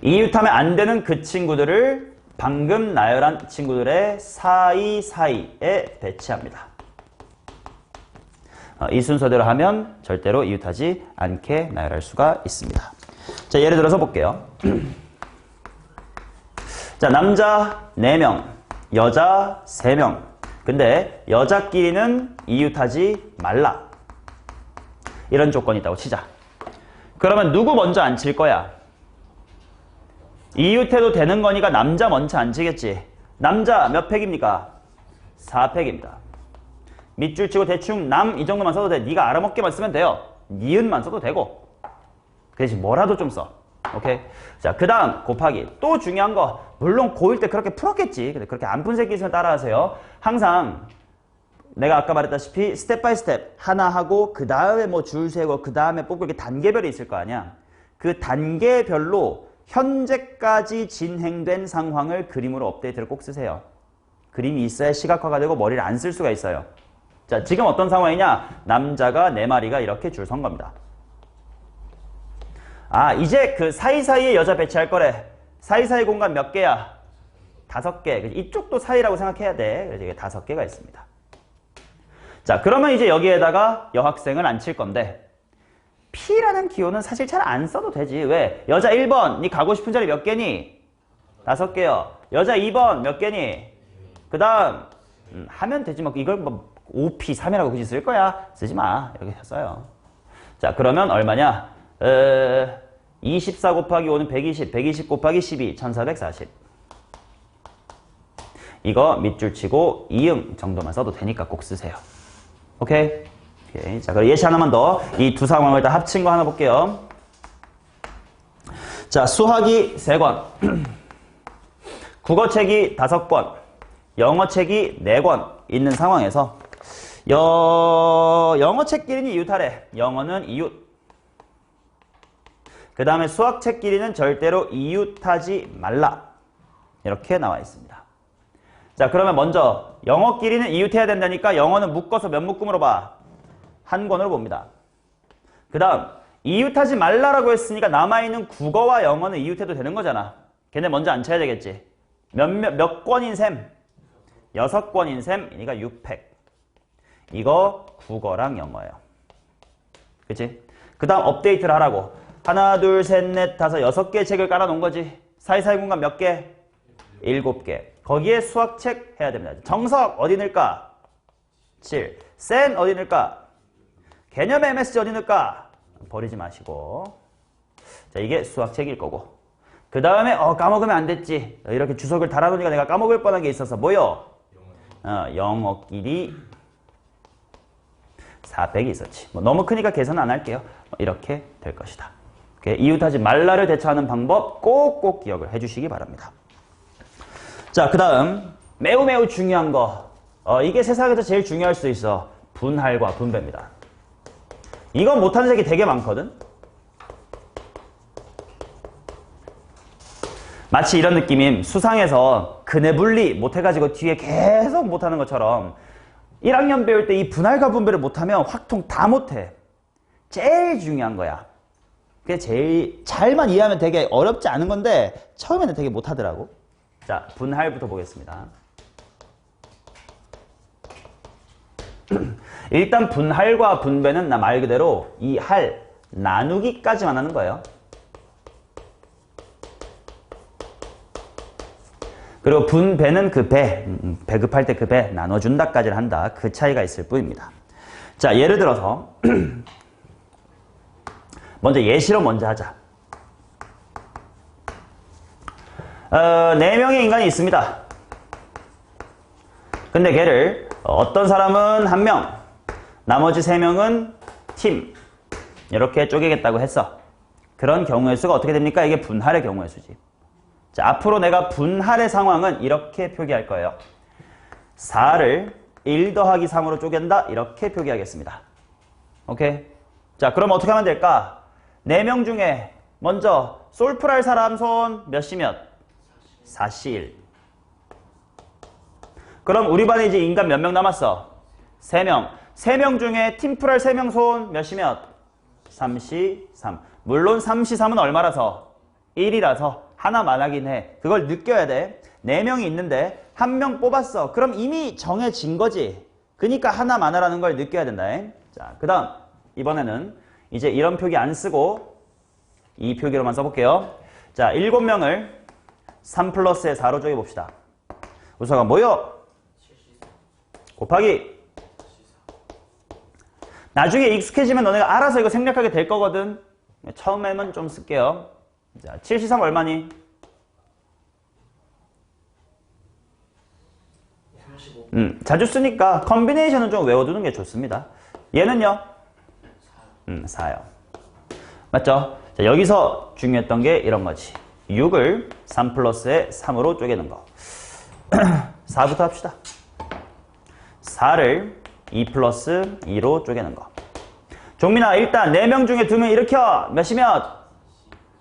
이웃하면 안 되는 그 친구들을 방금 나열한 친구들의 사이사이에 배치합니다. 이 순서대로 하면 절대로 이웃하지 않게 나열할 수가 있습니다. 자, 예를 들어서 볼게요. 자, 남자 4명, 여자 3명. 근데 여자끼리는 이웃하지 말라. 이런 조건이 있다고 치자. 그러면 누구 먼저 앉힐 거야? 이웃해도 되는 거니까 남자 먼저 앉히겠지. 남자 몇 팩입니까? 4팩입니다. 밑줄 치고 대충 남 이 정도만 써도 돼. 네가 알아먹기만 쓰면 돼요. 니은만 써도 되고. 그 대신 뭐라도 좀 써. 오케이? 자, 그 다음 곱하기. 또 중요한 거. 물론 고1 때 그렇게 풀었겠지. 근데 그렇게 안 푼 새끼 있으면 따라하세요. 항상 내가 아까 말했다시피 스텝 바이 스텝 하나 하고 그 다음에 뭐 줄 세고 그 다음에 뽑고 이렇게 단계별이 있을 거 아니야. 그 단계별로 현재까지 진행된 상황을 그림으로 업데이트를 꼭 쓰세요. 그림이 있어야 시각화가 되고 머리를 안 쓸 수가 있어요. 자, 지금 어떤 상황이냐? 남자가 4마리가 이렇게 줄 선 겁니다. 이제 그 사이사이에 여자 배치할 거래. 사이사이 공간 몇 개야? 5개. 이쪽도 사이라고 생각해야 돼. 그래서 이게 5개가 있습니다. 자, 그러면 이제 여기에다가 여학생을 앉힐 건데 P라는 기호는 사실 잘 안 써도 되지. 왜? 여자 1번, 니 가고 싶은 자리 몇 개니? 5개요. 여자 2번 몇 개니? 그 다음 하면 되지. 뭐 이걸 뭐 5P, 3이라고 굳이 쓸 거야? 쓰지 마. 이렇게 써요. 자, 그러면 얼마냐? 24 곱하기 5는 120, 120 곱하기 12, 1440. 이거 밑줄 치고 이응 정도만 써도 되니까 꼭 쓰세요. 오케이? 오케이. 자, 그럼 예시 하나만 더. 이 두 상황을 다 합친 거 하나 볼게요. 자, 수학이 3권, 국어책이 5권, 영어 책이 4권 있는 상황에서 영어 책끼리는 이웃하래. 영어는 이웃. 그 다음에 수학 책끼리는 절대로 이웃하지 말라. 이렇게 나와 있습니다. 자, 그러면 먼저 영어끼리는 이웃해야 된다니까 영어는 묶어서 몇 묶음으로 봐? 한 권으로 봅니다. 그 다음 이웃하지 말라라고 했으니까 남아있는 국어와 영어는 이웃해도 되는 거잖아. 걔네 먼저 안 쳐야 되겠지. 몇 권인 셈? 6권인 셈이니까 6팩. 이거 국어랑 영어예요. 그치? 그 다음 업데이트를 하라고. 하나, 둘, 셋, 넷, 다섯, 6개의 책을 깔아놓은 거지. 사이사이 공간 몇 개? 7개. 거기에 수학책 해야 됩니다. 정석 어디 넣을까? 7. 센 어디 넣을까? 개념 MSG 어디 넣을까? 버리지 마시고. 자, 이게 수학책일 거고. 그 다음에 까먹으면 안 됐지. 이렇게 주석을 달아놓으니까 내가 까먹을 뻔한 게 있어서 뭐요? 영어끼리 400이 있었지. 너무 크니까 계산 안 할게요. 이렇게 될 것이다. 이웃하지 말라를 대처하는 방법 꼭꼭 기억을 해주시기 바랍니다. 자, 그 다음 매우 중요한 거. 이게 세상에서 제일 중요할 수도 있어. 분할과 분배입니다. 이건 못하는 새끼 되게 많거든. 마치 이런 느낌임. 수상에서 근해분리 못해가지고 뒤에 계속 못하는 것처럼 1학년 배울 때 이 분할과 분배를 못하면 확통 다 못해. 제일 중요한 거야. 그게 제일 잘만 이해하면 되게 어렵지 않은 건데 처음에는 되게 못하더라고. 자, 분할부터 보겠습니다. 일단 분할과 분배는 나 말 그대로 이 할, 나누기까지만 하는 거예요. 그리고 분배는 그 배, 배급할 때 그 배, 나눠준다까지를 한다. 그 차이가 있을 뿐입니다. 자, 예를 들어서 먼저 예시로 먼저 하자. 4명의 인간이 있습니다. 근데 걔를 어떤 사람은 1명, 나머지 3명은 팀 이렇게 쪼개겠다고 했어. 그런 경우의 수가 어떻게 됩니까? 이게 분할의 경우의 수지. 자, 앞으로 내가 분할의 상황은 이렇게 표기할 거예요. 4를 1 더하기 3으로 쪼갠다. 이렇게 표기하겠습니다. 오케이? 자, 그럼 어떻게 하면 될까? 4명 중에 먼저 솔플할 사람 손 몇시 몇? 4시 1. 그럼 우리 반에 이제 인간 몇 명 남았어? 3명. 3명 중에 팀플할 3명 손 몇시 몇? 3시 3. 물론 3시 3은 얼마라서? 1이라서 하나만 하긴 해. 그걸 느껴야 돼. 4명이 있는데 1명 뽑았어. 그럼 이미 정해진 거지. 그러니까 하나만 하라는 걸 느껴야 된다. 자, 그 다음 이번에는 이제 이런 표기 안 쓰고 이 표기로만 써볼게요. 자, 7명을 3 플러스에 4로 쪼개봅시다. 우서가 뭐요? 곱하기. 나중에 익숙해지면 너네가 알아서 이거 생략하게 될 거거든. 처음에는 좀 쓸게요. 자, 7C3 얼마니? 35. 자주 쓰니까 컨비네이션은 좀 외워두는 게 좋습니다. 얘는요? 4요. 맞죠? 자, 여기서 중요했던 게 이런 거지. 6을 3 플러스에 3으로 쪼개는 거. 4부터 합시다. 4를 2 플러스 2로 쪼개는 거. 종민아, 일단 4명 중에 2명 일으켜. 몇이 몇?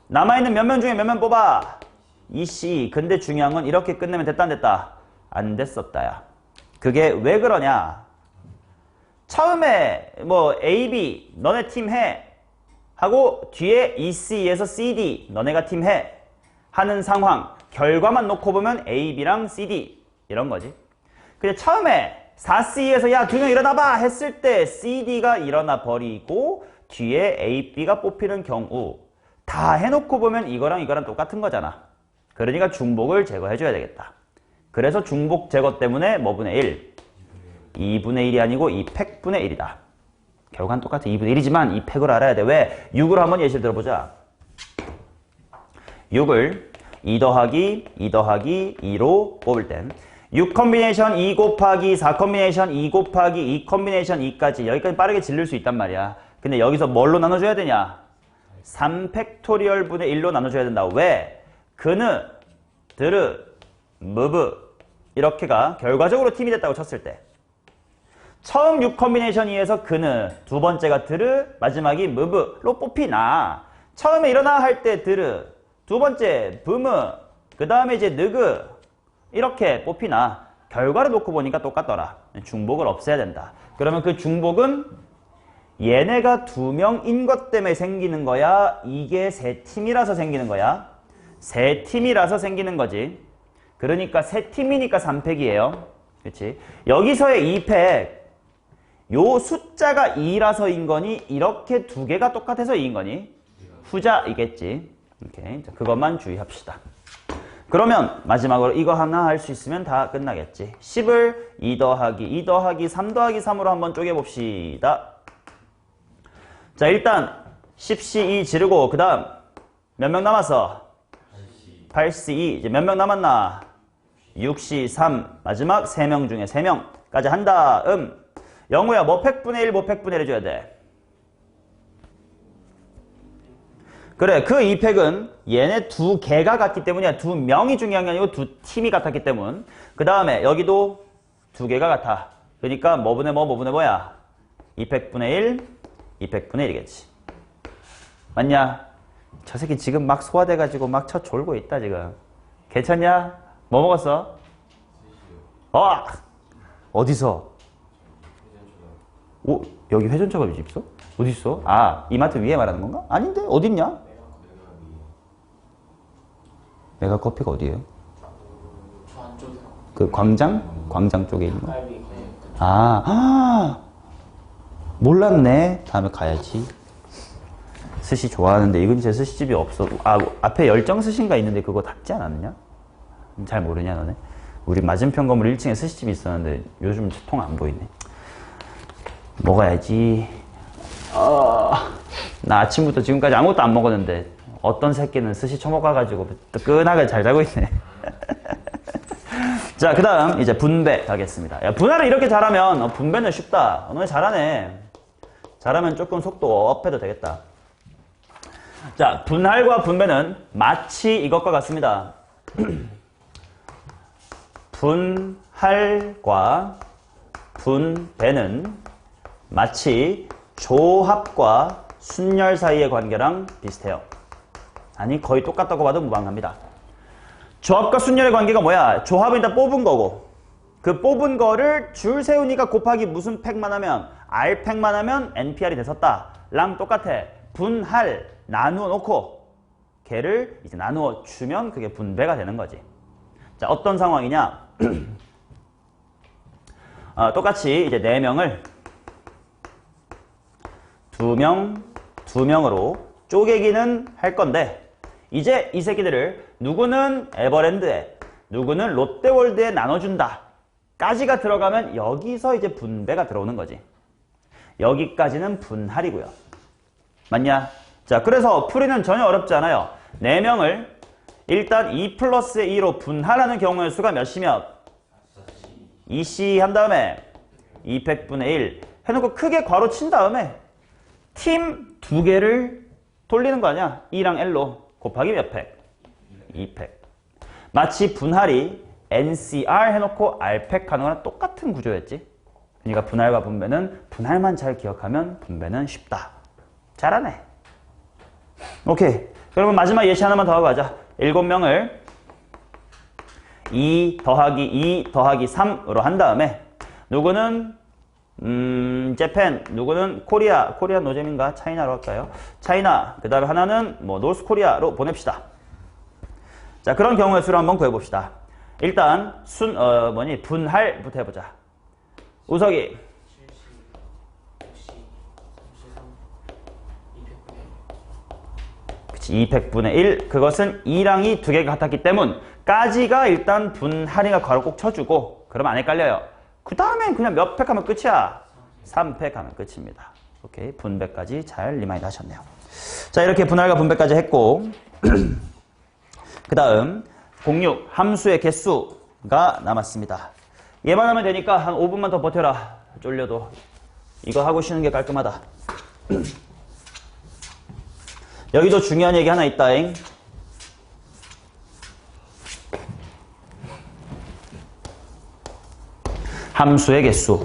남아있는 몇 명 중에 몇 명 뽑아? 2C. 근데 중요한 건 이렇게 끝내면 됐다 안 됐다? 안 됐었다 야. 그게 왜 그러냐? 처음에 뭐 A, B 너네 팀 해 하고 뒤에 EC에서 CD 너네가 팀 해 하는 상황 결과만 놓고 보면 A, B랑 CD 이런 거지. 근데 처음에 4C에서 야 2명 일어나봐 했을 때 CD가 일어나 버리고 뒤에 A, B가 뽑히는 경우 다 해놓고 보면 이거랑 이거랑 똑같은 거잖아. 그러니까 중복을 제거해줘야 되겠다. 그래서 중복 제거 때문에 뭐분의 1? 2분의 1이 아니고 2팩분의 1이다. 결과는 똑같아. 2분의 1이지만 이 팩을 알아야 돼. 왜? 6으로 한번 예시를 들어보자. 6을 2 더하기 2 더하기 2로 뽑을 땐 6 컨비네이션 2 곱하기 4 컨비네이션 2 곱하기 2 컨비네이션 2까지 여기까지 빠르게 질릴 수 있단 말이야. 근데 여기서 뭘로 나눠줘야 되냐? 3팩토리얼 분의 1로 나눠줘야 된다. 왜? 그느, 드르, 무브 이렇게가 결과적으로 팀이 됐다고 쳤을 때 처음 6 컨비네이션 2에서 그는, 두 번째가 드르, 마지막이 무브로 뽑히나 처음에 일어나 할 때 드르, 두 번째 브무, 그 다음에 이제 느그 이렇게 뽑히나 결과를 놓고 보니까 똑같더라. 중복을 없애야 된다. 그러면 그 중복은 얘네가 2명인 것 때문에 생기는 거야? 이게 세 팀이라서 생기는 거야? 세 팀이라서 생기는 거지. 그러니까 세 팀이니까 3팩이에요. 그렇지? 여기서의 2팩 요 숫자가 2라서인 거니 이렇게 두 개가 똑같아서 2인 거니 후자이겠지. 오케이. 자, 그것만 주의합시다. 그러면 마지막으로 이거 하나 할 수 있으면 다 끝나겠지. 10을 2 더하기 2 더하기 3 더하기 3으로 한번 쪼개봅시다. 자, 일단 10C 2 지르고 그 다음 몇 명 남았어? 8C 2. 이제 몇 명 남았나? 6C 3. 마지막 3명 중에 3명까지 한 다음 영우야 뭐 팩분의 1 뭐 팩분의 1 해줘야 돼. 그래, 그 2팩은 얘네 두 개가 같기 때문이야. 두 명이 중요한 게 아니고 두 팀이 같았기 때문. 그 다음에 여기도 두 개가 같아. 그러니까 뭐 분의 뭐 분의 뭐야? 2팩분의 1, 2팩분의 1이겠지. 맞냐? 저 새끼 지금 막 소화돼가지고 막 쳐 졸고 있다 지금. 괜찮냐? 뭐 먹었어? 어디서? 오, 여기 회전초밥이 있어? 어디 있어? 아, 이마트 위에 말하는 건가? 아닌데? 어딨냐? 메가 커피가 어디에요? 저 안쪽이요. 그 광장? 광장 쪽에 있는 거? 갈비. 몰랐네. 다음에 가야지. 스시 좋아하는데 이건 제 스시집이 없어. 아, 앞에 열정 스시인가 있는데 그거 닫지 않았냐? 잘 모르냐 너네? 우리 맞은편 건물 1층에 스시집이 있었는데 요즘 통 안 보이네. 먹어야지. 나 아침부터 지금까지 아무것도 안 먹었는데 어떤 새끼는 스시 처먹어가지고 뜨끈하게 잘 자고 있네. 자, 그 다음 이제 분배 가겠습니다. 야, 분할을 이렇게 잘하면 분배는 쉽다. 너네 잘하네. 잘하면 조금 속도 업해도 되겠다. 자, 분할과 분배는 마치 이것과 같습니다. 분할과 분배는 마치 조합과 순열 사이의 관계랑 비슷해요. 아니, 거의 똑같다고 봐도 무방합니다. 조합과 순열의 관계가 뭐야? 조합은 일단 뽑은 거고 그 뽑은 거를 줄 세우니까 곱하기 무슨 팩만 하면 R팩만 하면 NPR이 됐었다 랑 똑같아. 분할 나누어 놓고 걔를 이제 나누어 주면 그게 분배가 되는 거지. 자, 어떤 상황이냐? 똑같이 이제 4명을 2명, 2명으로 쪼개기는 할 건데 이제 이 새끼들을 누구는 에버랜드에 누구는 롯데월드에 나눠준다 까지가 들어가면 여기서 이제 분배가 들어오는 거지. 여기까지는 분할이고요. 맞냐? 자, 그래서 풀이는 전혀 어렵지 않아요. 4명을 일단 2 플러스 2로 분할하는 경우의 수가 몇이면 2C 한 다음에 2팩분의 1 해놓고 크게 괄호 친 다음에 팀 2개를 돌리는 거 아니야? 2랑 L로 곱하기 몇 팩? 2팩. 마치 분할이 NCR 해놓고 R팩 하는 거랑 똑같은 구조였지. 그러니까 분할과 분배는 분할만 잘 기억하면 분배는 쉽다. 잘하네. 오케이. 그러면 마지막 예시 하나만 더 하고 가자. 7명을 2 더하기 2 더하기 3으로 한 다음에 누구는 재팬, 누구는 코리아 노잼인가? 차이나로 할까요? 차이나, 그 다음에 하나는 뭐 노스 코리아로 보냅시다. 자, 그런 경우의 수를 한번 구해봅시다. 일단 분할부터 해보자. 우석이 2팩분의 1. 그것은 2랑 2 두 개가 같았기 때문 까지가 일단 분할이가 괄호 꼭 쳐주고 그러면 안 헷갈려요. 그 다음엔 그냥 몇 팩 하면 끝이야? 3팩 하면 끝입니다. 오케이, 분배까지 잘 리마인드 하셨네요. 자, 이렇게 분할과 분배까지 했고 그 다음 06 함수의 개수가 남았습니다. 얘만 하면 되니까 한 5분만 더 버텨라. 쫄려도 이거 하고 쉬는 게 깔끔하다. 여기도 중요한 얘기 하나 있다잉. 함수의 개수.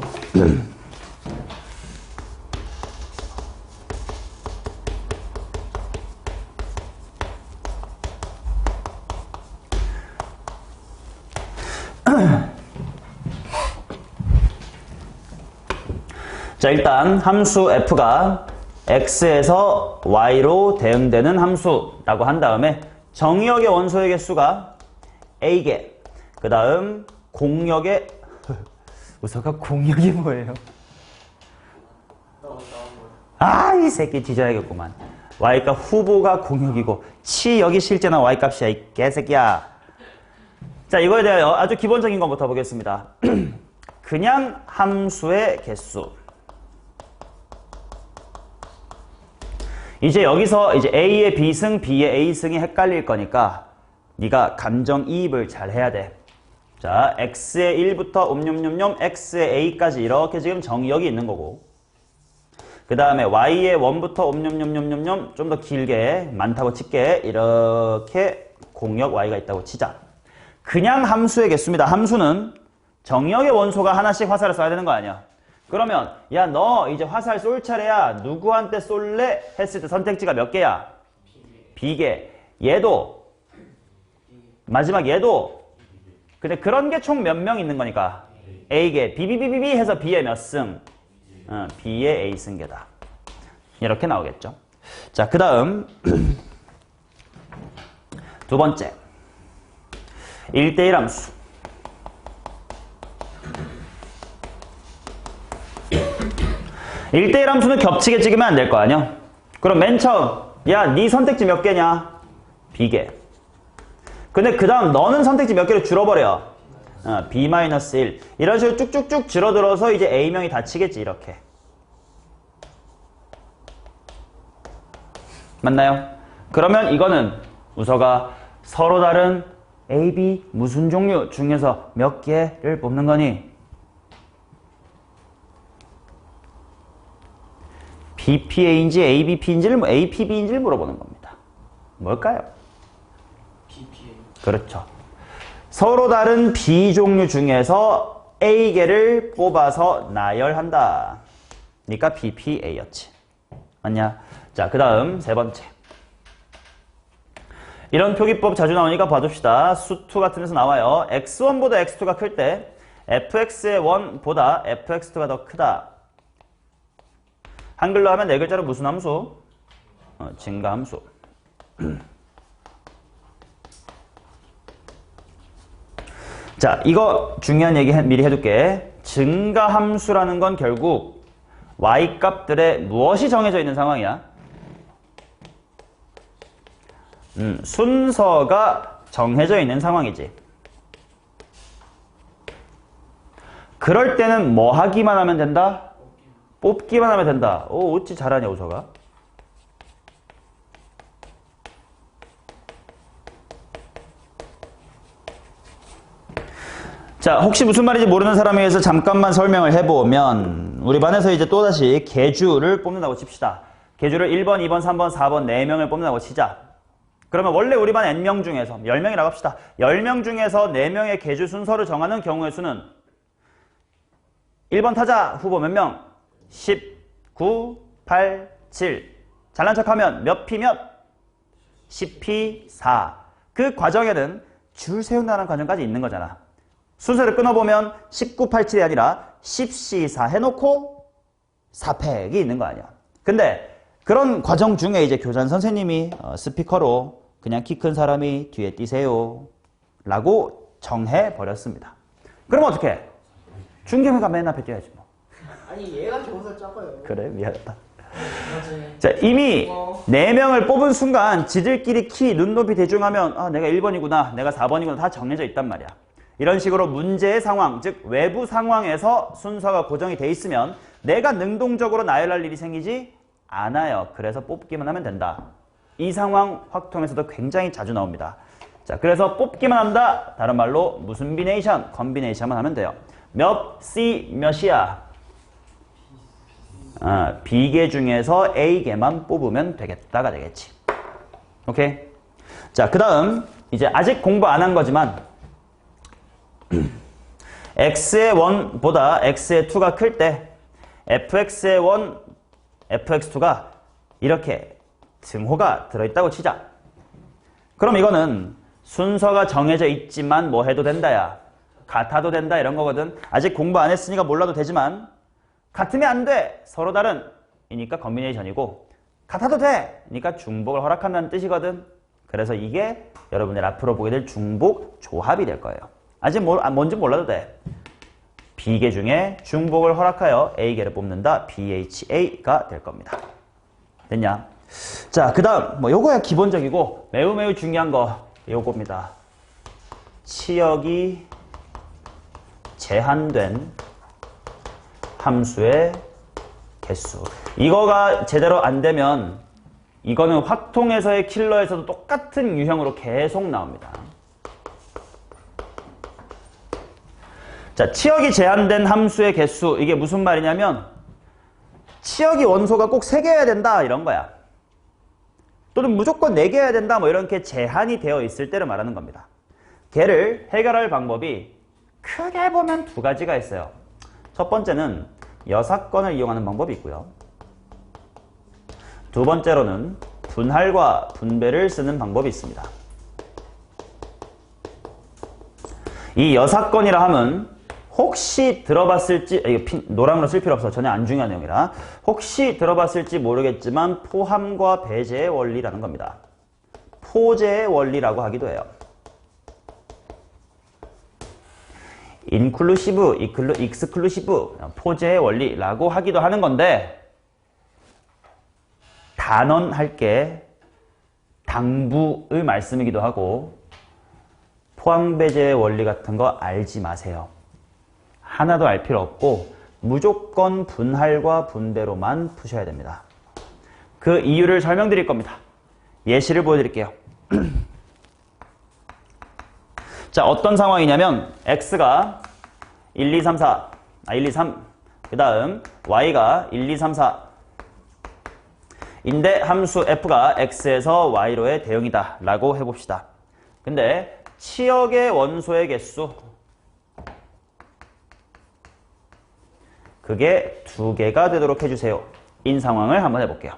자, 일단 함수 f가 x에서 y로 대응되는 함수라고 한 다음에 정의역의 원소의 개수가 a개. 그 다음 공역의 우서가 공역이 뭐예요? 아, 이 새끼 뒤져야겠구만. y값 후보가 공역이고 치역이 실제나 y값이야, 이 개새끼야. 자, 이거에 대하여 아주 기본적인 것부터 보겠습니다. 그냥 함수의 개수. 이제 여기서 이제 A의 B승, B의 A승이 헷갈릴 거니까 네가 감정이입을 잘 해야 돼. 자, X의 1부터 X의 A까지 이렇게 지금 정의역이 있는 거고, 그 다음에 Y의 1부터 좀 더 길게 많다고 칠게. 이렇게 공역 Y가 있다고 치자. 그냥 함수의 개수입니다. 함수는 정의역의 원소가 하나씩 화살을 쏴야 되는 거 아니야. 그러면 야, 너 이제 화살 쏠 차례야. 누구한테 쏠래? 했을 때 선택지가 몇 개야? B개. 얘도. 마지막 얘도. 근데 그런 게 총 몇 명 있는 거니까 A개. BBBB 해서 B의 몇 승? B의 A승계다. 이렇게 나오겠죠. 자, 그 다음 두 번째 1대1 함수. 1대1 함수는 겹치게 찍으면 안 될 거 아니야? 그럼 맨 처음, 야, 네 선택지 몇 개냐? B개. 근데 그 다음 너는 선택지 몇 개를 줄어버려? B-1. 이런 식으로 쭉쭉쭉 줄어들어서 이제 A명이 다 치겠지, 이렇게. 맞나요? 그러면 이거는 우서가 서로 다른 A, B 무슨 종류 중에서 몇 개를 뽑는 거니? BPA인지 ABP인지를, APB인지를 물어보는 겁니다. 뭘까요? BPA. 그렇죠. 서로 다른 B 종류 중에서 A개를 뽑아서 나열한다. 그러니까 BPA였지. 맞냐? 자, 그 다음 세 번째. 이런 표기법 자주 나오니까 봐줍시다. 수2 같은 데서 나와요. x1보다 x2가 클 때 fx의 1보다 fx2가 더 크다. 한글로 하면 네 글자로 무슨 함수? 증가함수. 자, 이거 중요한 얘기 미리 해둘게. 증가함수라는 건 결국 y값들의 무엇이 정해져 있는 상황이야? 순서가 정해져 있는 상황이지. 그럴 때는 뭐 하기만 하면 된다? 뽑기만 하면 된다. 오, 어찌 잘하냐, 우서가. 자, 혹시 무슨 말인지 모르는 사람에 의해서 잠깐만 설명을 해보면, 우리 반에서 이제 또다시 계주를 뽑는다고 칩시다. 계주를 1번, 2번, 3번, 4번 4명을 뽑는다고 치자. 그러면 원래 우리 반 N명 중에서 10명이라고 합시다. 10명 중에서 4명의 계주 순서를 정하는 경우의 수는 1번 타자 후보 몇 명? 10, 9, 8, 7. 잘난 척하면 몇 피 몇? 10피 4. 그 과정에는 줄 세운다는 과정까지 있는 거잖아. 순서를 끊어보면 19, 8, 7이 아니라 10시 4 해놓고 4팩이 있는 거 아니야. 근데 그런 과정 중에 이제 교장 선생님이 스피커로 그냥 키 큰 사람이 뒤에 뛰세요 라고 정해버렸습니다. 그럼 어떡해? 중경이가 맨 앞에 뛰어야지 뭐. 아니 얘가 저보다 작아요. 그래, 미안하다. 맞아요. 자, 이미 4명을 뽑은 순간 지들끼리 키, 눈높이 대중하면 아, 내가 1번이구나, 내가 4번이구나 다 정해져 있단 말이야. 이런 식으로 문제의 상황, 즉 외부 상황에서 순서가 고정이 돼 있으면 내가 능동적으로 나열할 일이 생기지 않아요. 그래서 뽑기만 하면 된다. 이 상황 확통에서도 굉장히 자주 나옵니다. 자, 그래서 뽑기만 한다. 다른 말로 무슨 비네이션, 컨비네이션만 하면 돼요. 몇 C 몇이야? B개 중에서 A개만 뽑으면 되겠다가 되겠지. 오케이? 자, 그 다음 이제 아직 공부 안 한 거지만 x의 1보다 x의 2가 클 때 fx의 1, fx2가 이렇게 등호가 들어있다고 치자. 그럼 이거는 순서가 정해져 있지만 뭐 해도 된다야. 같아도 된다 이런 거거든. 아직 공부 안 했으니까 몰라도 되지만 같으면 안 돼. 서로 다른 이니까 컨비네이션이고 같아도 돼. 그러니까 중복을 허락한다는 뜻이거든. 그래서 이게 여러분들 앞으로 보게 될 중복 조합이 될 거예요. 아직 뭔지 몰라도 돼. B계 중에 중복을 허락하여 A계를 뽑는다. BHA가 될 겁니다. 됐냐? 자, 그 다음 뭐 요거야 기본적이고 매우 중요한 거 요겁니다. 치역이 제한된 함수의 개수. 이거가 제대로 안 되면 이거는 확통에서의 킬러에서도 똑같은 유형으로 계속 나옵니다. 자, 치역이 제한된 함수의 개수. 이게 무슨 말이냐면 치역이 원소가 꼭 3개여야 된다 이런 거야. 또는 무조건 4개여야 된다 뭐 이렇게 제한이 되어 있을 때를 말하는 겁니다. 걔를 해결할 방법이 크게 보면 2가지가 있어요. 첫 번째는 여사건을 이용하는 방법이 있고요. 두 번째로는 분할과 분배를 쓰는 방법이 있습니다. 이 여사건이라 함은 혹시 들어봤을지, 이거 노랑으로 쓸 필요 없어. 전혀 안 중요한 내용이라. 혹시 들어봤을지 모르겠지만 포함과 배제의 원리라는 겁니다. 포제의 원리라고 하기도 해요. 인클루시브, 익스클루시브, 포제의 원리라고 하기도 하는 건데 단언할 게 당부의 말씀이기도 하고 포함배제의 원리 같은 거 알지 마세요. 하나도 알 필요 없고 무조건 분할과 분배로만 푸셔야 됩니다. 그 이유를 설명드릴 겁니다. 예시를 보여드릴게요. 자, 어떤 상황이냐면 x가 1, 2, 3, 4, 1, 2, 3, 그 다음 y가 1, 2, 3, 4 인데 함수 f가 x에서 y로의 대응이다 라고 해봅시다. 근데 치역의 원소의 개수 그게 2개가 되도록 해주세요. 인 상황을 한번 해볼게요.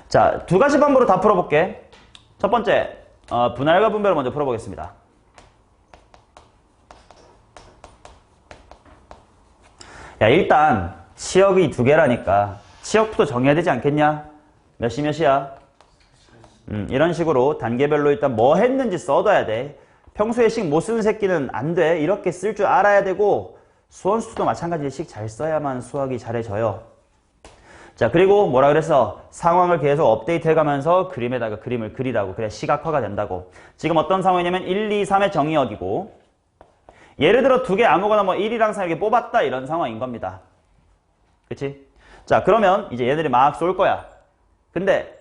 자, 2가지 방법으로 다 풀어볼게. 첫 번째, 분할과 분배를 먼저 풀어보겠습니다. 야, 일단 치역이 2개라니까 치역부터 정해야 되지 않겠냐? 몇이야? 이런 식으로 단계별로 일단 뭐 했는지 써둬야 돼. 평소에 식 못 쓰는 새끼는 안 돼. 이렇게 쓸 줄 알아야 되고 수원수도 마찬가지로 식 잘 써야만 수학이 잘해져요. 자, 그리고 뭐라 그랬어? 상황을 계속 업데이트 해가면서 그림에다가 그림을 그리라고. 그래야 시각화가 된다고. 지금 어떤 상황이냐면 1, 2, 3의 정의역이고 예를 들어 2개 아무거나 뭐 1이랑 3 이렇게 뽑았다 이런 상황인 겁니다. 그치? 자, 그러면 이제 얘들이 막 쏠 거야. 근데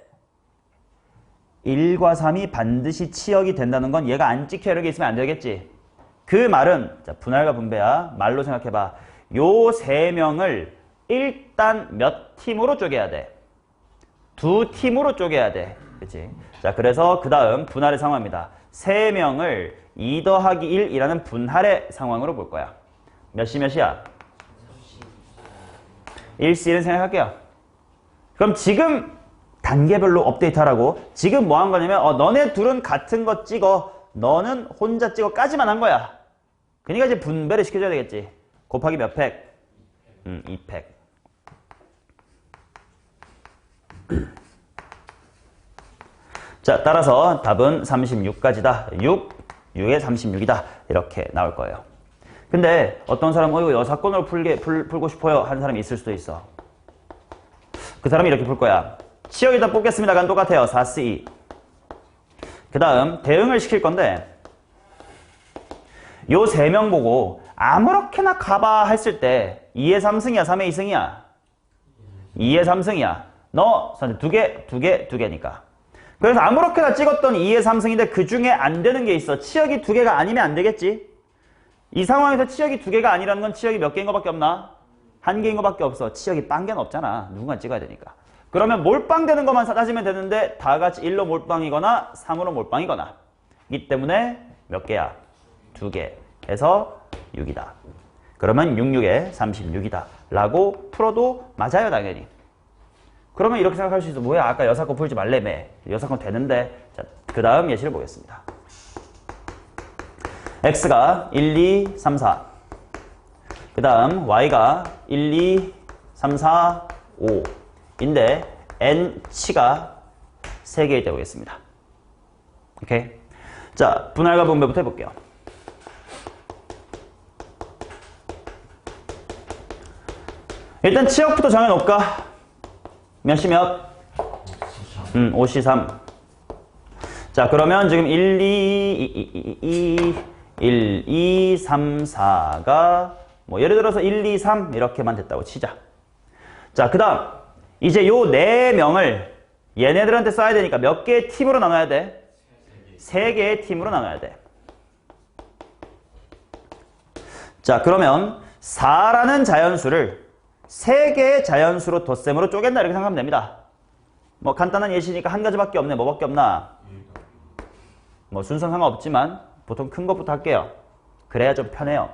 1과 3이 반드시 치역이 된다는 건 얘가 안 찍혀 이렇게 있으면 안 되겠지. 그 말은 자, 분할과 분배야. 말로 생각해봐. 요 3명을 일단 몇 팀으로 쪼개야 돼? 2팀으로 쪼개야 돼. 그치? 자, 그래서 그 다음 분할의 상황입니다. 3명을 2 더하기 1이라는 분할의 상황으로 볼 거야. 몇이야? 1C1은 생각할게요. 그럼 지금 단계별로 업데이트 하라고. 지금 뭐 한 거냐면 너네 둘은 같은 거 찍어. 너는 혼자 찍어까지만 한 거야. 그러니까 이제 분배를 시켜줘야 되겠지. 곱하기 몇 팩? 2팩. 자, 따라서 답은 36까지다. 6에 36이다. 이렇게 나올 거예요. 근데 어떤 사람은 이거 여사건으로 풀고 싶어요 하는 사람이 있을 수도 있어. 그 사람이 이렇게 풀 거야. 치역이다 뽑겠습니다가 똑같아요. 4C. 그 다음 대응을 시킬 건데 요 3명 보고 아무렇게나 가봐 했을 때 2의 3승이야? 3의 2승이야? 2의 3승이야. 너 2개니까. 그래서 아무렇게나 찍었던 2의 3승인데 그 중에 안 되는 게 있어. 치역이 2개가 아니면 안 되겠지? 이 상황에서 치역이 2개가 아니라는 건 치역이 몇 개인 거밖에 없나? 1개인 거밖에 없어. 치역이 딴 개는 없잖아. 누군가 찍어야 되니까. 그러면 몰빵되는 것만 따지면 되는데 다 같이 1로 몰빵이거나 3으로 몰빵이거나. 이 때문에 몇 개야? 2개. 해서 36이다. 그러면 66에 36이다. 라고 풀어도 맞아요, 당연히. 그러면 이렇게 생각할 수 있어. 뭐야, 아까 여사건 풀지 말래매. 여사건 되는데. 자, 그 다음 예시를 보겠습니다. x가 1, 2, 3, 4. 그 다음 y가 1, 2, 3, 4, 5. 인데 n치가 3개일 때 보겠습니다. 오케이? 자, 분할과 분배부터 해볼게요. 일단 치역부터 정해놓을까? 몇시 몇? 5시 3. 자, 그러면 지금 1, 2, 3, 4가 뭐 예를 들어서 1, 2, 3 이렇게만 됐다고 치자. 자, 그 다음 이제 요 4명을 얘네들한테 써야 되니까 몇 개의 팀으로 나눠야 돼? 3개의 팀으로 나눠야 돼. 자, 그러면 4라는 자연수를 3개의 자연수로 덧셈으로 쪼갠다 이렇게 생각하면 됩니다. 뭐 간단한 예시니까 한 가지밖에 없네. 뭐밖에 없나? 뭐 순서는 상관없지만 보통 큰 것부터 할게요. 그래야 좀 편해요.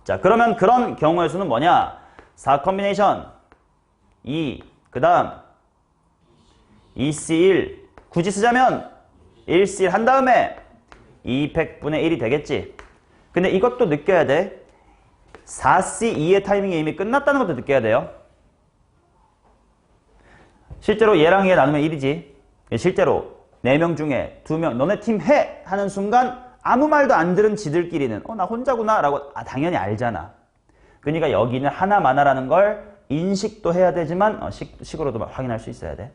자, 그러면 그런 경우의 수는 뭐냐? 4 컨비네이션 2, 그 다음 2C1 굳이 쓰자면 1C1 한 다음에 200분의 1이 되겠지. 근데 이것도 느껴야 돼. 4C2의 타이밍이 이미 끝났다는 것도 느껴야 돼요. 실제로 얘랑 얘 나누면 1이지. 실제로 4명 중에 2명 너네 팀 해! 하는 순간 아무 말도 안 들은 지들끼리는 나 혼자구나 라고 당연히 알잖아. 그러니까 여기는 하나만하라는 걸 인식도 해야 되지만 식으로도 확인할 수 있어야 돼.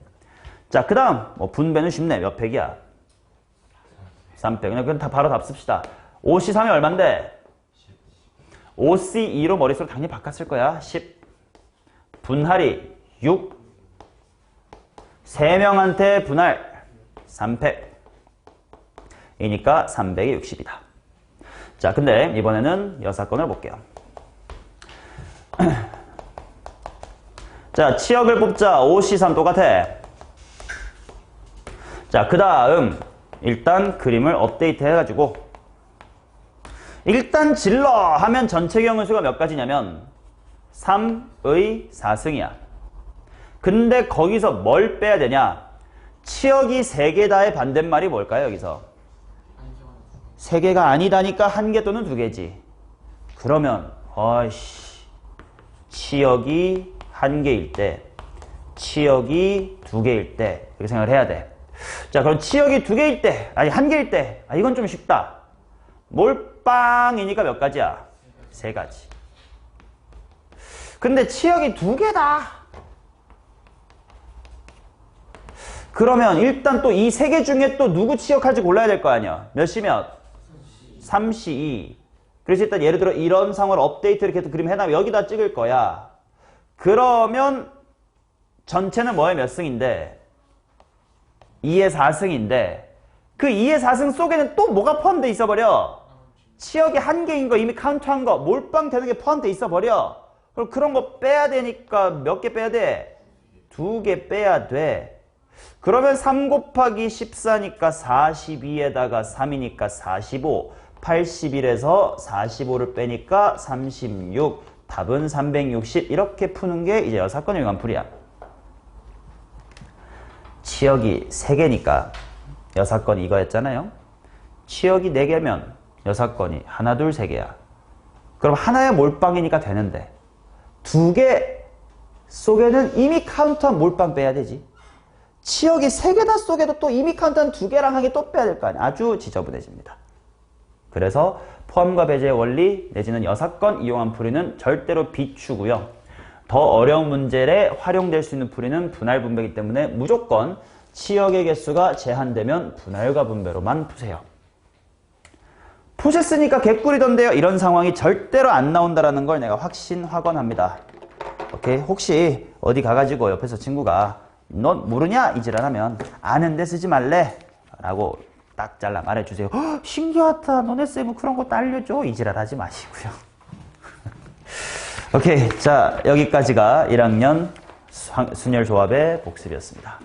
자, 그 다음 뭐 분배는 쉽네. 몇 팩이야? 3팩. 그냥 다 바로 답 씁시다. 5C3이 얼만데? 5C2로 머릿속으로 당연히 바꿨을 거야. 10. 분할이 6. 3명한테 분할 3팩. 이니까 300이 60이다. 자, 근데 이번에는 여사건을 볼게요. 자, 치역을 뽑자. 5C3 똑같아. 자, 그 다음 일단 그림을 업데이트 해가지고 일단 질러 하면 전체 경우 수가 몇 가지냐면 3의 4승이야. 근데 거기서 뭘 빼야 되냐? 치역이 3개다의 반대말이 뭘까요, 여기서? 3개가 아니다니까 1개 또는 2개지. 그러면 치역이 1개일 때, 치역이 2개일 때 이렇게 생각을 해야 돼. 자, 그럼 치역이 2개일 때, 아니 1개일 때, 이건 좀 쉽다. 몰빵이니까 몇 가지야? 3가지. 근데 치역이 2개다. 그러면 일단 또 이 3개 중에 또 누구 치역할지 골라야 될 거 아니야. 몇 시 몇? 3시 2. 그래서 일단 예를 들어 이런 상황을 업데이트를 계속 그림 해놔. 여기다 찍을 거야. 그러면 전체는 뭐에 몇 승인데? 2의 4승인데 그 2의 4승 속에는 또 뭐가 포함되어 있어버려? 치역이 1개인 거 이미 카운트한 거 몰빵 되는 게 포함되어 있어버려. 그럼 그런 거 빼야 되니까 몇 개 빼야 돼? 2개 빼야 돼. 그러면 3 곱하기 14니까 42에다가 3이니까 45, 81에서 45를 빼니까 36, 답은 360 이렇게 푸는 게 이제 여사건의 유관풀이야. 치역이 3개니까 여사건이 이거였잖아요. 치역이 4개면 여사건이 하나, 둘, 3개야. 그럼 하나의 몰빵이니까 되는데 2개 속에는 이미 카운트한 몰빵 빼야 되지. 치역이 3개다 속에도 또 이미 카운트한 2개랑 한 개 또 빼야 될 거 아니야. 아주 지저분해집니다. 그래서 포함과 배제의 원리 내지는 여사건 이용한 풀이는 절대로 비추고요. 더 어려운 문제에 활용될 수 있는 풀이는 분할 분배이기 때문에 무조건 치역의 개수가 제한되면 분할과 분배로만 푸세요. 푸셨으니까 개꿀이던데요. 이런 상황이 절대로 안 나온다는 걸 내가 확신하건합니다. 오케이? 혹시 어디 가가지고 옆에서 친구가 넌 모르냐? 이지랄하면 아는데 쓰지 말래? 라고 딱 잘라 말해주세요. 신기하다. 너네 쌤은 그런 것도 알려줘. 이지랄하지 마시고요. 오케이. 자, 여기까지가 1학년 순열조합의 복습이었습니다.